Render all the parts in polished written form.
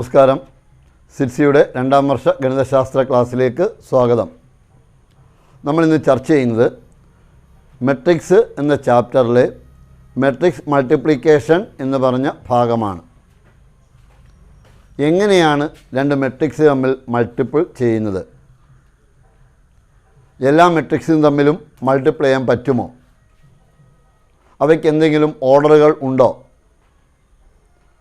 നമസ്കാരം. സിറ്റ്സിയുടെ 2ാം വർഷ ഗണിതശാസ്ത്ര ക്ലാസ്സിലേക്ക് സ്വാഗതം. നമ്മളിന്ന് ചർച്ച ചെയ്യുന്നത് മെട്രിക്സ് എന്ന ചാപ്റ്ററിലെ മെട്രിക്സ് മൾട്ടിപ്ലിക്കേഷൻ എന്ന് പറഞ്ഞ ഭാഗമാണ്. എങ്ങനെയാണ് രണ്ട് മെട്രിക്സ് തമ്മിൽ മൾട്ടിപ്പിൾ ചെയ്യുന്നത്? എല്ലാ മെട്രിക്സും തമ്മിലും മൾട്ടിപ്പിൾ ചെയ്യാൻ പറ്റുമോ? അവയ്ക്ക് എന്തെങ്കിലും ഓർഡറുകൾ ഉണ്ടോ?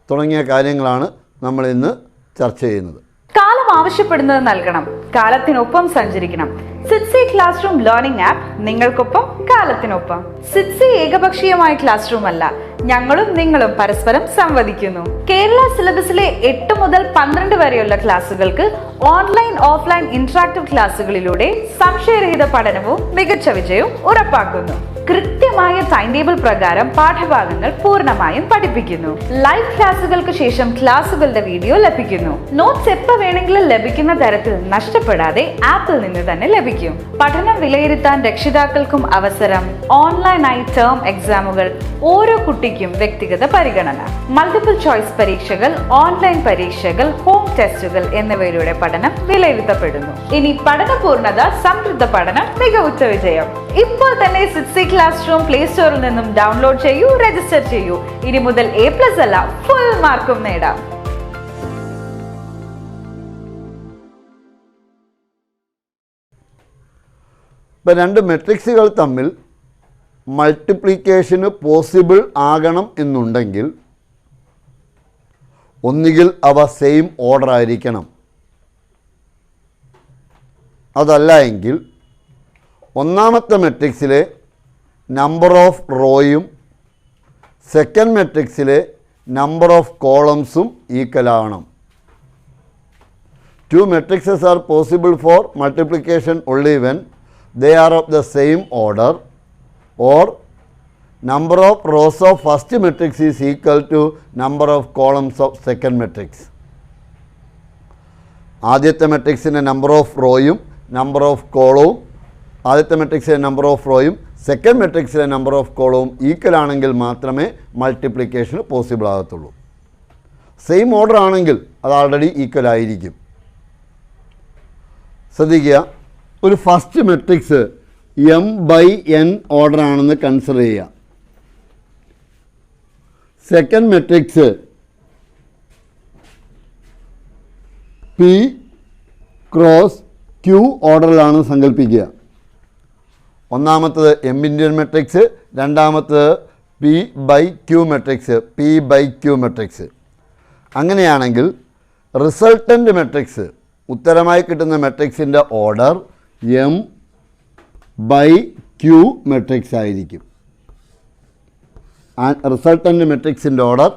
തുടങ്ങിയ കാര്യങ്ങളാണ് നമ്മൾ ഇന്ന് ചർച്ച ചെയ്യുന്നത്. കാലം ആവശ്യപ്പെടുന്നത് നൽകണം, കാലത്തിനൊപ്പം സഞ്ചരിക്കണം. സിറ്റ്സി ക്ലാസ് റൂം ലേണിംഗ് ആപ്പ് നിങ്ങൾക്കൊപ്പം കാലത്തിനൊപ്പം. സിറ്റ്സി ഏകപക്ഷീയമായ ക്ലാസ് റൂം അല്ല, ഞങ്ങളും നിങ്ങളും പരസ്പരം സംവദിക്കുന്നു. കേരള സിലബസിലെ 8 മുതൽ 12 വരെയുള്ള ക്ലാസുകൾക്ക് ഓൺലൈൻ ഓഫ്ലൈൻ ഇന്ററാക്റ്റീവ് ക്ലാസുകളിലൂടെ സംശയരഹിത പഠനവും മികച്ച വിജയവും ഉറപ്പാക്കുന്നു. കൃത്യമായ ടൈം ടേബിൾ പ്രകാരം പാഠഭാഗങ്ങൾ പൂർണ്ണമായും പഠിപ്പിക്കുന്നു. ലൈവ് ക്ലാസുകൾക്ക് ശേഷം ക്ലാസുകളുടെ വീഡിയോ ലഭിക്കുന്നു. നോട്ട്സ് എപ്പോൾ വേണമെങ്കിലും ലഭിക്കുന്ന തരത്തിൽ നഷ്ടപ്പെടാതെ ആപ്പിൽ നിന്ന് തന്നെ ലഭിക്കും. പഠനം വിലയിരുത്താൻ രക്ഷിതാക്കൾക്കും അവസരം. ഓൺലൈനായി ടേം എക്സാമുകൾ, ഓരോ കുട്ടിക്കും വ്യക്തിഗത പരിഗണന, മൾട്ടിപ്പിൾ ചോയ്സ് പരീക്ഷകൾ, ഓൺലൈൻ പരീക്ഷകൾ, ഹോം ടെസ്റ്റുകൾ എന്നിവയിലൂടെ പഠനം വിലയിരുത്തപ്പെടുന്നു. ഇനി പഠന പൂർണ്ണത, സംതൃപ്ത പഠനം, മികവുറ്റ വിജയം. ഇപ്പോൾ തന്നെ സിറ്റ്സി ക്ലാസ് റൂം പ്ലേ സ്റ്റോറിൽ നിന്നും ഡൗൺലോഡ് ചെയ്യൂ, രജിസ്റ്റർ ചെയ്യൂ. ഇനി മുതൽ A+ അല്ല, ഫുൾ മാർക്കും നേടാം. ഇപ്പം രണ്ട് മെട്രിക്സുകൾ തമ്മിൽ മൾട്ടിപ്ലിക്കേഷന് പോസിബിൾ ആകണം എന്നുണ്ടെങ്കിൽ ഒന്നുകിൽ അവ സെയിം ഓർഡർ ആയിരിക്കണം. അതല്ല എങ്കിൽ ഒന്നാമത്തെ മെട്രിക്സിലെ നമ്പർ ഓഫ് റോയും സെക്കൻഡ് മെട്രിക്സിലെ നമ്പർ ഓഫ് കോളംസും ഈക്വൽ ആവണം. Two matrices are possible for multiplication only when they are of the same order, or number of rows of first matrix is equal to number of columns of second matrix. ആദ്യത്തെ മെട്രിക്സിൻ്റെ number of റോയും number of കോളവും ആദ്യത്തെ മെട്രിക്സിലെ number of റോയും second മെട്രിക്സിലെ number of കോളവും equal ആണെങ്കിൽ മാത്രമേ മൾട്ടിപ്ലിക്കേഷൻ പോസിബിൾ ആകത്തുള്ളൂ. സെയിം ഓർഡർ ആണെങ്കിൽ അത് ആൾറെഡി ഈക്വൽ ആയിരിക്കും. ശ്രദ്ധിക്കുക, ഒരു ഫസ്റ്റ് മെട്രിക്സ് m/n ഓർഡർ ആണെന്ന് കൺസിഡർ ചെയ്യുക. സെക്കൻഡ് മെട്രിക്സ് p × q ഓർഡറിലാണെന്ന് സങ്കല്പിക്കുക. ഒന്നാമത്തത് m×n മെട്രിക്സ്, രണ്ടാമത്തത് p/q മെട്രിക്സ്, p/q മെട്രിക്സ്. അങ്ങനെയാണെങ്കിൽ റിസൾട്ടൻ്റ് മെട്രിക്സ്, ഉത്തരമായി കിട്ടുന്ന മെട്രിക്സിൻ്റെ ഓർഡർ m/q മെട്രിക്സ് ആയിരിക്കും. റിസൾട്ടൻ്റ് മെട്രിക്സിൻ്റെ ഓർഡർ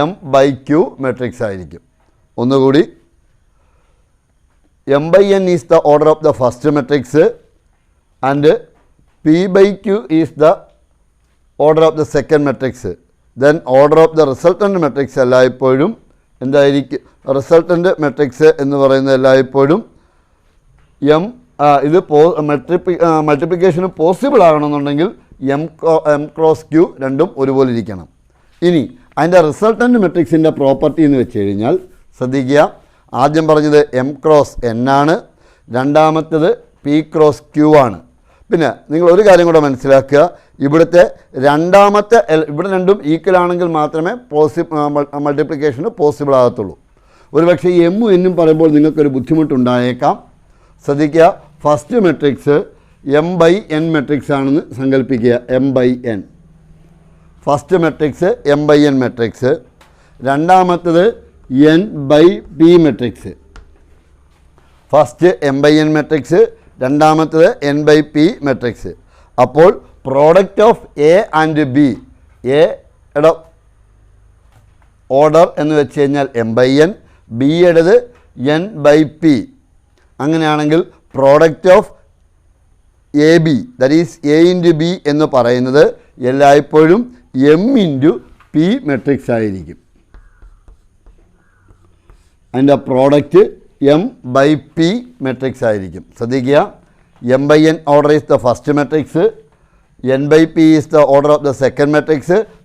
m/q മെട്രിക്സ് ആയിരിക്കും. ഒന്നുകൂടി, m/n is the order of the first matrix and p/q is the order of the second matrix. Then order of the resultant matrix എല്ലായ്പ്പോഴും എന്തായിരിക്കും? Resultant matrix എന്ന് പറയുന്നത് എല്ലായ്പ്പോഴും ഇത് മൾട്ടിപ്ലിക്കേഷന് possible ആകണമെന്നുണ്ടെങ്കിൽ m×q രണ്ടും ഒരുപോലെ ഇരിക്കണം. ഇനി അതിൻ്റെ റിസൾട്ടൻ്റ് മെട്രിക്സിൻ്റെ പ്രോപ്പർട്ടി എന്ന് വെച്ച് കഴിഞ്ഞാൽ ശ്രദ്ധിക്കുക, ആദ്യം പറഞ്ഞത് m×n ആണ്, രണ്ടാമത്തേത് p×q ആണ്. പിന്നെ നിങ്ങൾ ഒരു കാര്യം കൂടെ മനസ്സിലാക്കുക, ഇവിടുത്തെ രണ്ടാമത്തെ ഇവിടെ രണ്ടും ഈക്വൽ ആണെങ്കിൽ മാത്രമേ മൾട്ടിപ്ലിക്കേഷന് പോസിബിൾ ആകത്തുള്ളൂ. ഒരുപക്ഷെ എമ്മും എന്നും പറയുമ്പോൾ നിങ്ങൾക്കൊരു ബുദ്ധിമുട്ടുണ്ടായേക്കാം. ശ്രദ്ധിക്കുക, ഫസ്റ്റ് മെട്രിക്സ് m/n മെട്രിക്സ് ആണെന്ന് സങ്കല്പിക്കുക. m/n first matrix m/n matrix, രണ്ടാമത്തത് n/p matrix. First m/n matrix, രണ്ടാമത്തത് n/p മെട്രിക്സ്. അപ്പോൾ product of A and B, എയുടെ ഓർഡർ എന്ന് വെച്ച് കഴിഞ്ഞാൽ m/n, ബിയുടേത് n/p. അങ്ങനെയാണെങ്കിൽ product of A B, that is a×b എന്ന് പറയുന്നത് എല്ലായ്പ്പോഴും m×p മെട്രിക്സ് ആയിരിക്കും. അതിൻ്റെ പ്രോഡക്റ്റ് m/p മെട്രിക്സ് ആയിരിക്കും. ശ്രദ്ധിക്കുക, m/n order is the first matrix, n/p is the order of the second matrix,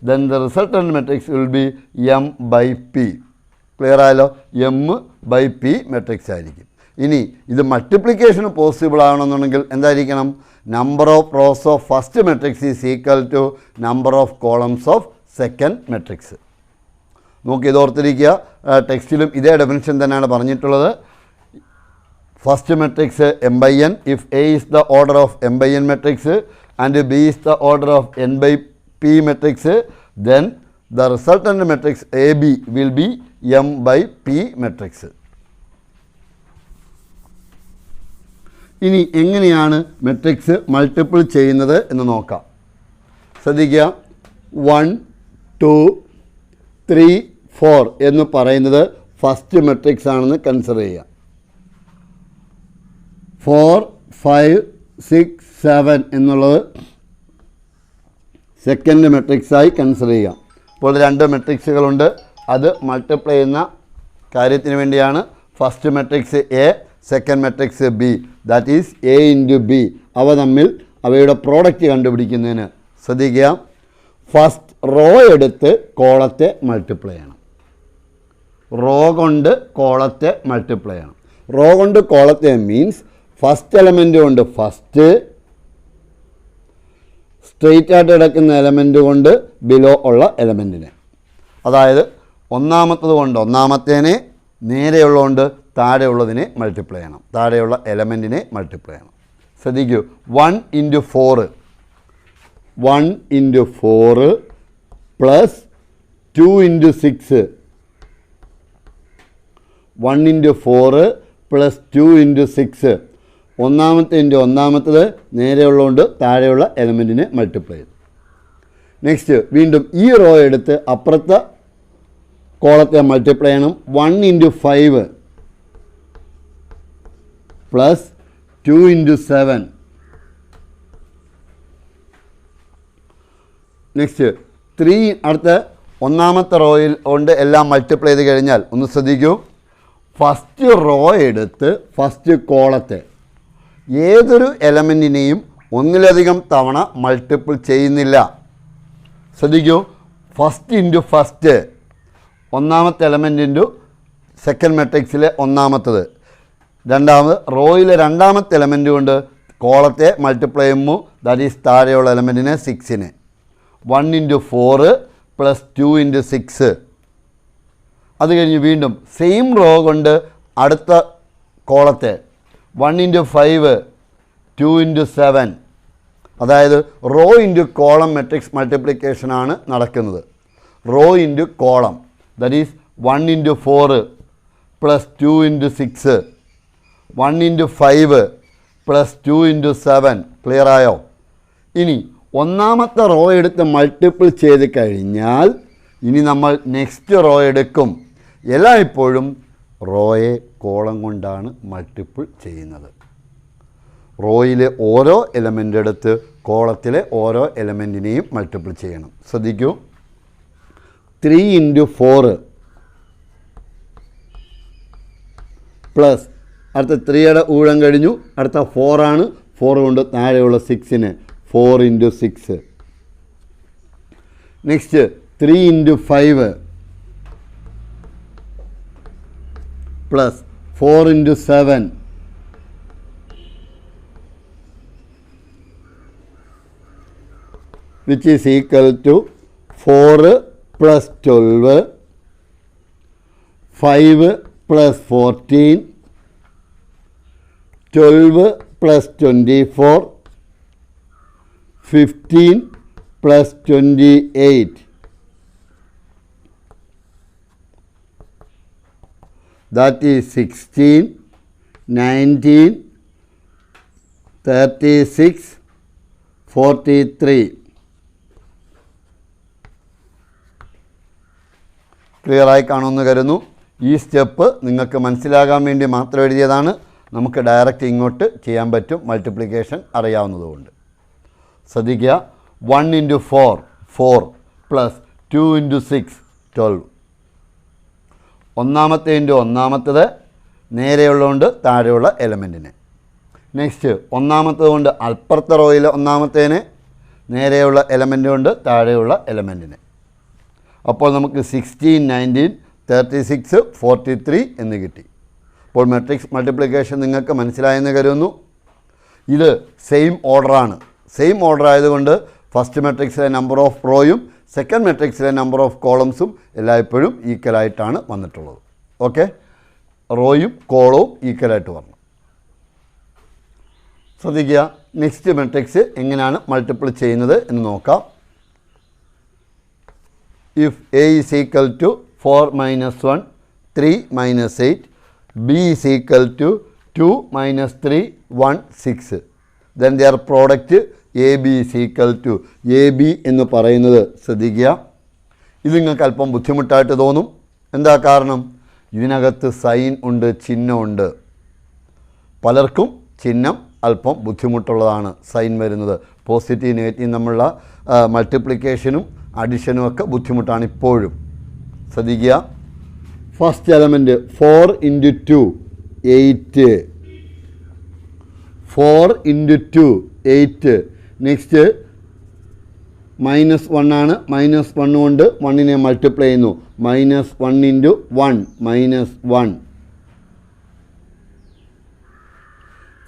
then the resultant matrix will be m/p. Clear ആയല്ലോ? M/P matrix ആയിരിക്കും. ഇനി ഇത് മൾട്ടിപ്ലിക്കേഷന് പോസിബിൾ ആകണമെന്നുണ്ടെങ്കിൽ എന്തായിരിക്കണം? Number of rows of first matrix is equal to number of columns of second matrix. നോക്കി ഇത് ഓർത്തിരിക്കുക. ടെക്സ്റ്റിലും ഇതേ ഡെഫിനിഷൻ തന്നെയാണ് പറഞ്ഞിട്ടുള്ളത്. First matrix M/n if A is the order of M/n matrix and B is the order of n/p matrix, then the resultant matrix AB will be M/p matrix. ഇനി എങ്ങനെയാണ് matrix multiple ചെയ്യുന്നത് എന്ന് നോക്കാം. ശ്രദ്ധിക്കുക. 1 2 3 4 എന്ന് പറയുന്നത് ഫസ്റ്റ് മെട്രിക്സ് ആണെന്ന് consider ചെയ്യുക. 4 5 6 7 എന്നുള്ളത് സെക്കൻഡ് മെട്രിക്സായി കൺസിഡർ ചെയ്യാം. ഇപ്പോൾ 2 മെട്രിക്സുകളുണ്ട്. അത് മൾട്ടിപ്ലൈ ചെയ്യുന്ന കാര്യത്തിന് വേണ്ടിയാണ്. First matrix A, second matrix B, that is A into B. അവയുടെ പ്രോഡക്റ്റ് കണ്ടുപിടിക്കുന്നതിന് ശ്രദ്ധിക്കുക. ഫസ്റ്റ് റോ എടുത്ത് കോളത്തെ മൾട്ടിപ്ലൈ ചെയ്യണം. റോ കൊണ്ട് കോളത്തെ മൾട്ടിപ്ലൈ ചെയ്യണം. റോ കൊണ്ട് കോളത്തെ മീൻസ് ഫസ്റ്റ് എലമെൻ്റ് കൊണ്ട് ഫസ്റ്റ്, സ്ട്രെയിറ്റ് ആയിട്ട് കിടക്കുന്ന എലമെൻ്റ് കൊണ്ട് ബിലോ ഉള്ള എലമെൻറ്റിനെ, അതായത് ഒന്നാമത്തത് കൊണ്ട് ഒന്നാമത്തേനെ, നേരെയുള്ളതുകൊണ്ട് താഴെയുള്ളതിനെ മൾട്ടിപ്ലൈ ചെയ്യണം. താഴെയുള്ള എലമെൻറ്റിനെ മൾട്ടിപ്ലൈ ചെയ്യണം. ശ്രദ്ധിക്കൂ. 1 × 4 1 × 4 പ്ലസ് 2 × 6 1 × 4 പ്ലസ് 2 × 6 ഒന്നാമത്തെ ഇൻറ്റു ഒന്നാമത്തത്, നേരെയുള്ളതുകൊണ്ട് താഴെയുള്ള എലമെൻറ്റിനെ മൾട്ടിപ്ലൈ ചെയ്തു. നെക്സ്റ്റ് വീണ്ടും ഈ റോ എടുത്ത് അപ്പുറത്തെ കോളത്തെ മൾട്ടിപ്ലൈ ചെയ്യണം. 1 × 5 പ്ലസ് 2 × 7. നെക്സ്റ്റ് 3 അടുത്ത ഒന്നാമത്തെ റോയിൽ കൊണ്ട് എല്ലാം മൾട്ടിപ്ലൈ ചെയ്ത് കഴിഞ്ഞാൽ ഒന്ന് ശ്രദ്ധിക്കൂ. ഫസ്റ്റ് റോ എടുത്ത് ഫസ്റ്റ് കോളത്തെ ഏതൊരു എലമെൻറ്റിനെയും ഒന്നിലധികം തവണ മൾട്ടിപ്പിൾ ചെയ്യുന്നില്ല. ശ്രദ്ധിക്കൂ. ഫസ്റ്റ് ഇൻറ്റു ഫസ്റ്റ്, ഒന്നാമത്തെ എലമെൻ്റ് ഇൻറ്റു സെക്കൻഡ് മെട്രിക്സിലെ ഒന്നാമത്തത്. രണ്ടാമത് റോയിലെ രണ്ടാമത്തെ എലമെൻ്റ് കൊണ്ട് കോളത്തെ മൾട്ടിപ്ലൈ ചെയ്യുമ്പോൾ ദാറ്റ് ഈസ് താഴെയുള്ള എലമെൻറ്റിനെ 6നെ. 1 × 4 പ്ലസ് 2 × 6. അത് കഴിഞ്ഞ് വീണ്ടും സെയിം റോ കൊണ്ട് അടുത്ത കോളത്തെ 1 × 5 2 × 7. അതായത് റോ ഇൻറ്റു കോളം മെട്രിക്സ് മൾട്ടിപ്ലിക്കേഷനാണ് നടക്കുന്നത്. Rho into column, that is 1 × 4 plus 2 × 6, 1 × 5 plus 2 × 7. Clear ആയോ? ഇനി ഒന്നാമത്തെ റോ എടുത്ത് മൾട്ടിപ്പിൾ ചെയ്ത് കഴിഞ്ഞാൽ ഇനി നമ്മൾ നെക്സ്റ്റ് റോ എടുക്കും. എല്ലായ്പ്പോഴും റോയെ കോളം കൊണ്ടാണ് മൾട്ടിപ്പിൾ ചെയ്യുന്നത്. റോയിലെ ഓരോ എലമെൻ്റ് എടുത്ത് കോളത്തിലെ ഓരോ എലമെൻറ്റിനെയും മൾട്ടിപ്പിൾ ചെയ്യണം. ശ്രദ്ധിക്കൂ. 3 × 4 പ്ലസ് അടുത്ത 3യുടെ ഊഴം കഴിഞ്ഞു, അടുത്ത 4 ആണ്. 4 കൊണ്ട് താഴെയുള്ള 6ന് 4 × 6. Next 3 × 5 plus 4 × 7 which is equal to 4 plus 12, 5 plus 14, 12 plus 24, 15 plus 28. That is 16, 19, 36, 43. ക്ലിയറായി കാണുമെന്ന് കരുതുന്നു. ഈ സ്റ്റെപ്പ് നിങ്ങൾക്ക് മനസ്സിലാകാൻ വേണ്ടി മാത്രം എഴുതിയതാണ്. നമുക്ക് ഡയറക്റ്റ് ഇങ്ങോട്ട് ചെയ്യാൻ പറ്റും, മൾട്ടിപ്ലിക്കേഷൻ അറിയാവുന്നതുകൊണ്ട്. ശ്രദ്ധിക്കുക. 1 × 4 4 പ്ലസ് 2 × 6 12. ഒന്നാമത്തെ ഇൻറ്റു ഒന്നാമത്തത്, നേരെയുള്ളതുകൊണ്ട് താഴെയുള്ള എലമെൻറ്റിനെ. നെക്സ്റ്റ് ഒന്നാമത്തത് കൊണ്ട് അപ്പുറത്തെ റോയിലെ ഒന്നാമത്തേനെ, നേരെയുള്ള എലമെൻ്റ് കൊണ്ട് താഴെയുള്ള എലമെൻറ്റിനെ. അപ്പോൾ നമുക്ക് 16, 19, 36 43 എന്ന് കിട്ടി. അപ്പോൾ മെട്രിക്സ് മൾട്ടിപ്ലിക്കേഷൻ നിങ്ങൾക്ക് മനസ്സിലായെന്ന് കരുതുന്നു. ഇത് സെയിം ഓർഡറാണ്. സെയിം ഓർഡർ ആയതുകൊണ്ട് ഫസ്റ്റ് മെട്രിക്സിലെ നമ്പർ ഓഫ് റോയും സെക്കൻഡ് മെട്രിക്സിലെ നമ്പർ ഓഫ് കോളംസും എല്ലായ്പ്പോഴും ഈക്വലായിട്ടാണ് വന്നിട്ടുള്ളത്. ഓക്കെ, റോയും കോളവും ഈക്വലായിട്ട് വരണം. ശ്രദ്ധിക്കുക, നെക്സ്റ്റ് മെട്രിക്സ് എങ്ങനെയാണ് മൾട്ടിപ്പിൾ ചെയ്യുന്നത് എന്ന് നോക്കാം. If A is equal to 4 - 1 3 - 8, B is equal to 2 - 3 1 6, then their product A B is equal to A B എന്ന് പറയുന്നത് ശ്രദ്ധിക്കുക. ഇത് നിങ്ങൾക്ക് അല്പം ബുദ്ധിമുട്ടായിട്ട് തോന്നും. എന്താ കാരണം? ഇതിനകത്ത് സൈൻ ഉണ്ട്, ചിഹ്നമുണ്ട്. പലർക്കും ചിഹ്നം അല്പം ബുദ്ധിമുട്ടുള്ളതാണ്, സൈൻ വരുന്നത്. പോസിറ്റീവ് നെഗറ്റീവ് തമ്മിലുള്ള മൾട്ടിപ്ലിക്കേഷനും അഡിഷനും ഒക്കെ ബുദ്ധിമുട്ടാണ് ഇപ്പോഴും. ശ്രദ്ധിക്കുക, ഫസ്റ്റ് എലമെൻറ്റ് 4 × 2 8, 4 × 2 8. നെക്സ്റ്റ് -1 ആണ്. -1 കൊണ്ട് 1നെ മൾട്ടിപ്ലൈ ചെയ്യുന്നു. -1 × 1 -1.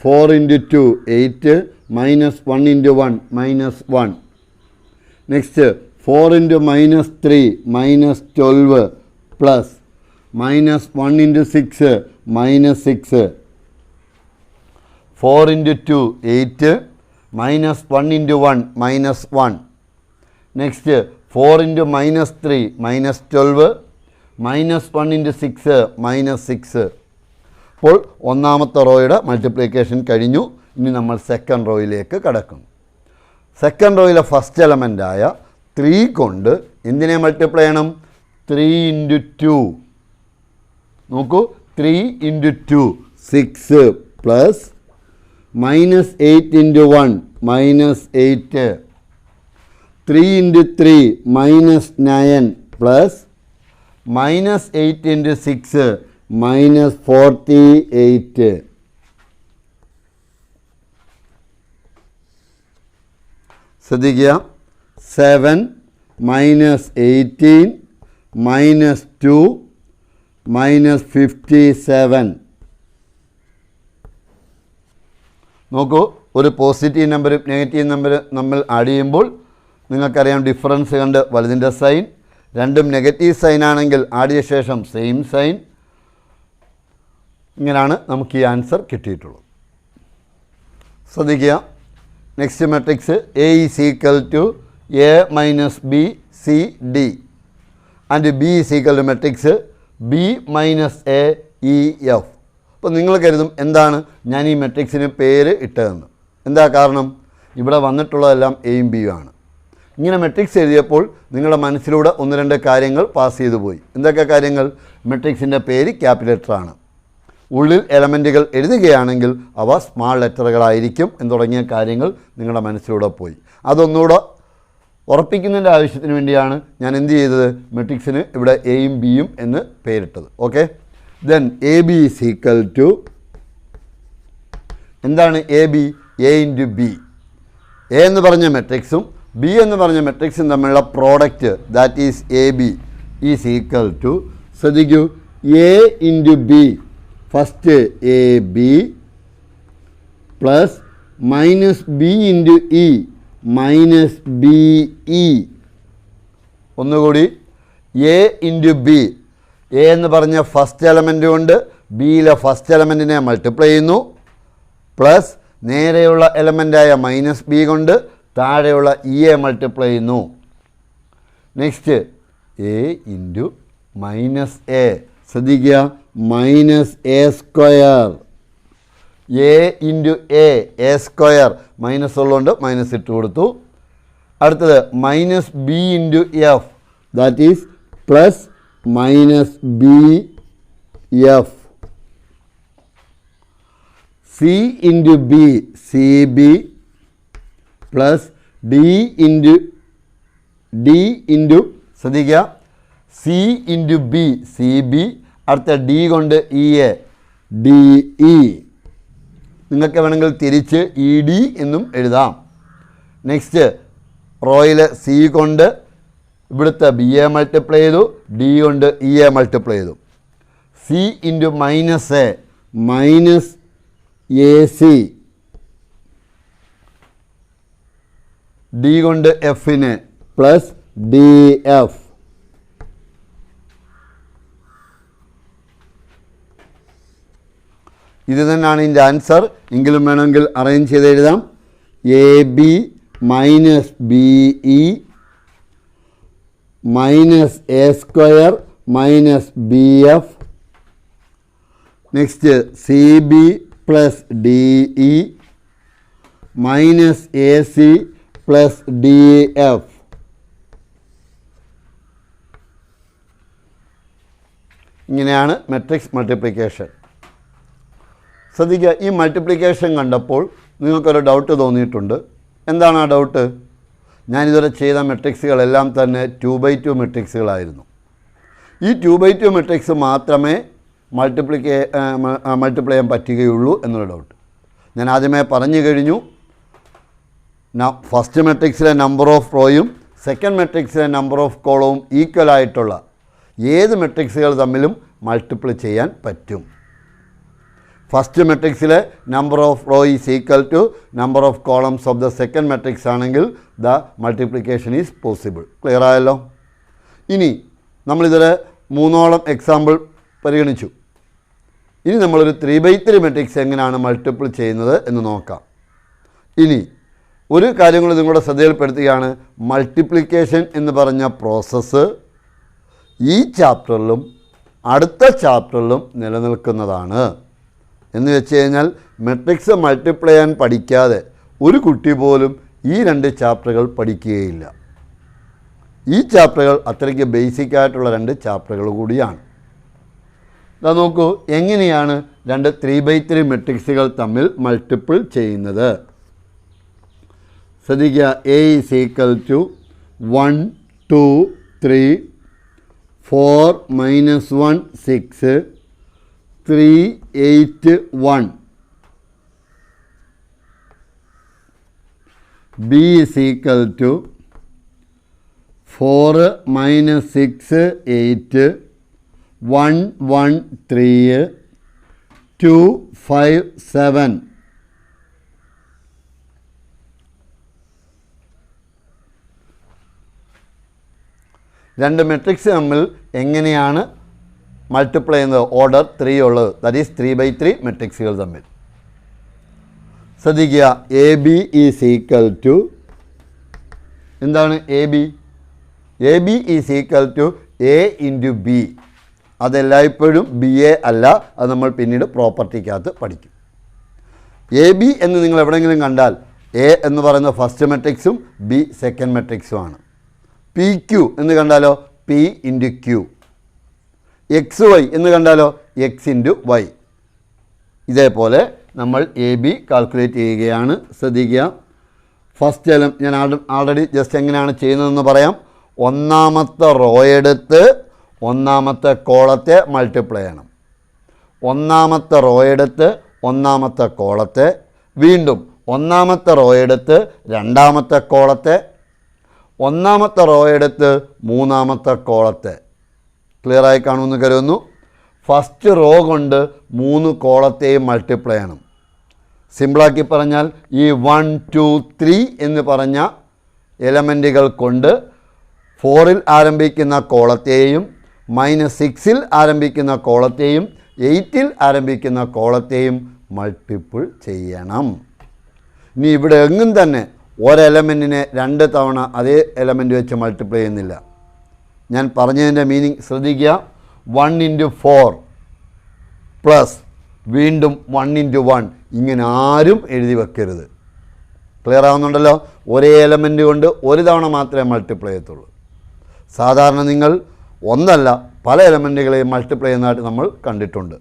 4 × 2 8, -1 × 1 -1. Next 4 × -3 -12 plus -1 × 6 -6. 4 × 2 8, -1 × 1 -1. നെക്സ്റ്റ് 4 × -3 -12, -1 × 6 -6. അപ്പോൾ ഒന്നാമത്തെ റോയുടെ മൾട്ടിപ്ലിക്കേഷൻ കഴിഞ്ഞു. ഇനി നമ്മൾ സെക്കൻഡ് റോയിലേക്ക് കടക്കുന്നു. സെക്കൻഡ് റോയിലെ ഫസ്റ്റ് എലമെൻ്റായ 3 കൊണ്ട് എന്തിനെ മൾട്ടിപ്ലൈ ചെയ്യണം? 3 × 2. നോക്കൂ, 3 × 2 6 പ്ലസ് -8 × 1 -8. 3 × 3 -9 പ്ലസ് -8 × 6 -48. ശ്രദ്ധിക്കുക, 7 -18 -2 -57. നോക്കൂ, ഒരു പോസിറ്റീവ് നമ്പറും നെഗറ്റീവ് നമ്പറും നമ്മൾ ആഡ് ചെയ്യുമ്പോൾ നിങ്ങൾക്കറിയാം ഡിഫറൻസ് കണ്ട് വലുതിൻ്റെ സൈൻ. രണ്ടും നെഗറ്റീവ് സൈൻ ആണെങ്കിൽ ആഡ് ചെയ്ത ശേഷം സെയിം സൈൻ. ഇങ്ങനെയാണ് നമുക്ക് ഈ ആൻസർ കിട്ടിയിട്ടുള്ളത്. ശ്രദ്ധിക്കുക, next matrix A is equal to A - B C D and B is equal to matrix B - A E F. അപ്പോൾ നിങ്ങൾ കരുതും എന്താണ് ഞാൻ ഈ മെട്രിക്സിന് പേര് ഇട്ടതെന്ന്. എന്താ കാരണം? ഇവിടെ വന്നിട്ടുള്ളതെല്ലാം എയും ബിയും ആണ്. ഇങ്ങനെ മെട്രിക്സ് എഴുതിയപ്പോൾ നിങ്ങളുടെ മനസ്സിലൂടെ 1-2 കാര്യങ്ങൾ പാസ് ചെയ്തു പോയി. എന്തൊക്കെ കാര്യങ്ങൾ? മെട്രിക്സിൻ്റെ പേര് ക്യാപിറ്റൽ ലെറ്ററാണ്. ഉള്ളിൽ എലമെൻറ്റുകൾ എഴുതുകയാണെങ്കിൽ അവ സ്മാൾ ലെറ്ററുകളായിരിക്കും എന്ന് തുടങ്ങിയ കാര്യങ്ങൾ നിങ്ങളുടെ മനസ്സിലൂടെ പോയി. അതൊന്നുകൂടെ ഉറപ്പിക്കുന്നതിൻ്റെ ആവശ്യത്തിന് വേണ്ടിയാണ് ഞാൻ എന്ത് ചെയ്തത്? മെട്രിക്സിന് ഇവിടെ എയും ബിയും എന്ന് പേരിട്ടത്. Okay, then A B is equal to എന്താണ് A B? A × B. A എന്ന് പറഞ്ഞ മെട്രിക്സും ബി എന്ന് പറഞ്ഞ മെട്രിക്സും തമ്മിലുള്ള product that is A B is equal to, ശ്രദ്ധിക്കൂ, A × B. First A B plus -b × E -be. ഒന്നുകൂടി, എ × ബി. എ എന്ന് പറഞ്ഞ ഫസ്റ്റ് എലമെൻ്റ് കൊണ്ട് ബിയിലെ ഫസ്റ്റ് എലമെൻറ്റിനെ മൾട്ടിപ്ലൈ ചെയ്യുന്നു പ്ലസ് നേരെയുള്ള എലമെൻ്റായ -b കൊണ്ട് താഴെയുള്ള ഇയെ മൾട്ടിപ്ലൈ ചെയ്യുന്നു. Next A × -a. ശ്രദ്ധിക്കുക, -a². A × a square minus ഉള്ളതുകൊണ്ട് മൈനസ് ഇട്ട് കൊടുത്തു. അടുത്തത് -b × f that is plus -bf. c × b cb plus d × ശ്രദ്ധിക്കുക, c × b cb. അടുത്ത d കൊണ്ട് e de. നിങ്ങൾക്ക് വേണമെങ്കിൽ തിരിച്ച് ED എന്നും എഴുതാം. നെക്സ്റ്റ് റോയിൽ സി കൊണ്ട് ഇവിടുത്തെ ബി എ മൾട്ടിപ്ലൈ ചെയ്തു, ഡി കൊണ്ട് ഇ എ മൾട്ടിപ്ലൈ ചെയ്തു. C into minus A minus A C, D കൊണ്ട് എഫിന് പ്ലസ് ഡി എഫ്. ഇത് തന്നെയാണ് ഇതിൻ്റെ ആൻസർ. എങ്കിലും വേണമെങ്കിൽ അറേഞ്ച് ചെയ്ത് എഴുതാം. A B minus B E minus A square minus B F. Next C B plus D E minus A C plus D F. ഇങ്ങനെയാണ് മെട്രിക്സ് മൾട്ടിപ്ലിക്കേഷൻ. ശ്രദ്ധിക്കുക, ഈ മൾട്ടിപ്ലിക്കേഷൻ കണ്ടപ്പോൾ നിങ്ങൾക്കൊരു ഡൗട്ട് തോന്നിയിട്ടുണ്ട്. എന്താണ് ആ ഡൗട്ട്? ഞാനിതുവരെ ചെയ്ത മെട്രിക്സുകളെല്ലാം തന്നെ 2/2 മെട്രിക്സുകളായിരുന്നു. ഈ 2/2 മെട്രിക്സ് മാത്രമേ മൾട്ടിപ്ലൈ ചെയ്യാൻ പറ്റുകയുള്ളൂ എന്നൊരു ഡൗട്ട്. ഞാൻ ആദ്യമേ പറഞ്ഞു കഴിഞ്ഞു, ഫസ്റ്റ് മെട്രിക്സിലെ നമ്പർ ഓഫ് റോയും സെക്കൻഡ് മെട്രിക്സിലെ നമ്പർ ഓഫ് കോളവും ഈക്വലായിട്ടുള്ള ഏത് മെട്രിക്സുകൾ തമ്മിലും മൾട്ടിപ്ലൈ ചെയ്യാൻ പറ്റും. ഫസ്റ്റ് മെട്രിക്സിലെ number of row is equal to number of columns of the second matrix ആണെങ്കിൽ the multiplication is possible. Clear ആയല്ലോ? ഇനി നമ്മളിതൊരു 3 എക്സാമ്പിൾ പരിഗണിച്ചു. ഇനി നമ്മളൊരു 3/3 മെട്രിക്സ് എങ്ങനെയാണ് മൾട്ടിപ്പിൾ ചെയ്യുന്നത് എന്ന് നോക്കാം. ഇനി ഒരു കാര്യം കൂടി നിങ്ങളുടെ ശ്രദ്ധയിൽപ്പെടുത്തുകയാണ്. മൾട്ടിപ്ലിക്കേഷൻ എന്ന് പറഞ്ഞ പ്രോസസ്സ് ഈ ചാപ്റ്ററിലും അടുത്ത ചാപ്റ്ററിലും നിലനിൽക്കുന്നതാണ്. എന്ന് വെച്ച് കഴിഞ്ഞാൽ മെട്രിക്സ് മൾട്ടിപ്ലൈ ചെയ്യാൻ പഠിക്കാതെ ഒരു കുട്ടി പോലും ഈ 2 ചാപ്റ്ററുകൾ പഠിക്കുകയില്ല. ഈ ചാപ്റ്ററുകൾ അത്രയ്ക്ക് ബേസിക് ആയിട്ടുള്ള 2 ചാപ്റ്ററുകൾ കൂടിയാണ്. ഇതാ നോക്കൂ, എങ്ങനെയാണ് 2 3/3 മെട്രിക്സുകൾ തമ്മിൽ മൾട്ടിപ്പിൾ ചെയ്യുന്നത്. ശ്രദ്ധിക്കുക, A is equal to 1 2 3 4 -1 6 3 8 1. B is equal to 4 -6 8 1 1 3 2 5 7. രണ്ട് മെട്രിക്സ് തമ്മിൽ എങ്ങനെയാണ് മൾട്ടിപ്ലൈ ചെയ്യുന്നത്? ഓർഡർ 3 ഉള്ളത്, ദാറ്റ് ഈസ് 3/3 മെട്രിക്സുകൾ തമ്മിൽ. ശ്രദ്ധിക്കുക, A B is equal to എന്താണ് A B? A B is equal to A into B. അതെല്ലായ്പ്പോഴും ബി എ അല്ല, അത് നമ്മൾ പിന്നീട് പ്രോപ്പർട്ടിക്കകത്ത് പഠിക്കും. എ ബി എന്ന് നിങ്ങൾ എവിടെയെങ്കിലും കണ്ടാൽ എ എന്ന് പറയുന്ന ഫസ്റ്റ് മെട്രിക്സും ബി സെക്കൻഡ് മെട്രിക്സുമാണ്. പി ക്യു എന്ന് കണ്ടാലോ P into Q. X Y എന്ന് കണ്ടാലോ എക്സ് ഇൻറ്റു വൈ. ഇതേപോലെ നമ്മൾ എ ബി കാൽക്കുലേറ്റ് ചെയ്യുകയാണ്. ശ്രദ്ധിക്കുക, ഫസ്റ്റ് ഞാൻ ആൾറെഡി ജസ്റ്റ് എങ്ങനെയാണ് ചെയ്യുന്നതെന്ന് പറയാം. ഒന്നാമത്തെ റോ എടുത്ത് ഒന്നാമത്തെ കോളത്തെ മൾട്ടിപ്ലൈ ചെയ്യണം. ഒന്നാമത്തെ റോ എടുത്ത് ഒന്നാമത്തെ കോളത്തെ, വീണ്ടും ഒന്നാമത്തെ റോ എടുത്ത് രണ്ടാമത്തെ കോളത്തെ, ഒന്നാമത്തെ റോ എടുത്ത് മൂന്നാമത്തെ കോളത്തെ. ക്ലിയറായി കാണുമെന്ന് കരുതുന്നു. ഫസ്റ്റ് റോ കൊണ്ട് 3 കോളത്തെയും മൾട്ടിപ്ലൈ ചെയ്യണം. സിമ്പിളാക്കി പറഞ്ഞാൽ ഈ 1 2 3 എന്ന് പറഞ്ഞ എലമെൻറ്റുകൾ കൊണ്ട് 4-ൽ ആരംഭിക്കുന്ന കോളത്തെയും -6-ൽ ആരംഭിക്കുന്ന കോളത്തെയും 8-ൽ ആരംഭിക്കുന്ന കോളത്തെയും മൾട്ടിപ്പിൾ ചെയ്യണം. ഇനി ഇവിടെ എങ്ങും തന്നെ ഒരെലമെൻറ്റിനെ 2 തവണ അതേ എലമെൻറ്റ് വെച്ച് മൾട്ടിപ്ലൈ ചെയ്യുന്നില്ല. ഞാൻ പറഞ്ഞതിൻ്റെ മീനിങ് ശ്രദ്ധിക്കുക. 1 × 4 പ്ലസ് വീണ്ടും 1 × 1 ഇങ്ങനെ ആരും എഴുതി വെക്കരുത്. ക്ലിയർ ആവുന്നുണ്ടല്ലോ? ഒരേ എലമെൻറ്റ് കൊണ്ട് ഒരു തവണ മാത്രമേ മൾട്ടിപ്ലൈ ചെയ്യത്തുള്ളൂ. സാധാരണ നിങ്ങൾ ഒന്നല്ല പല എലമെൻറ്റുകളെയും മൾട്ടിപ്ലൈ ചെയ്യുന്നതായിട്ട് നമ്മൾ കണ്ടിട്ടുണ്ട്.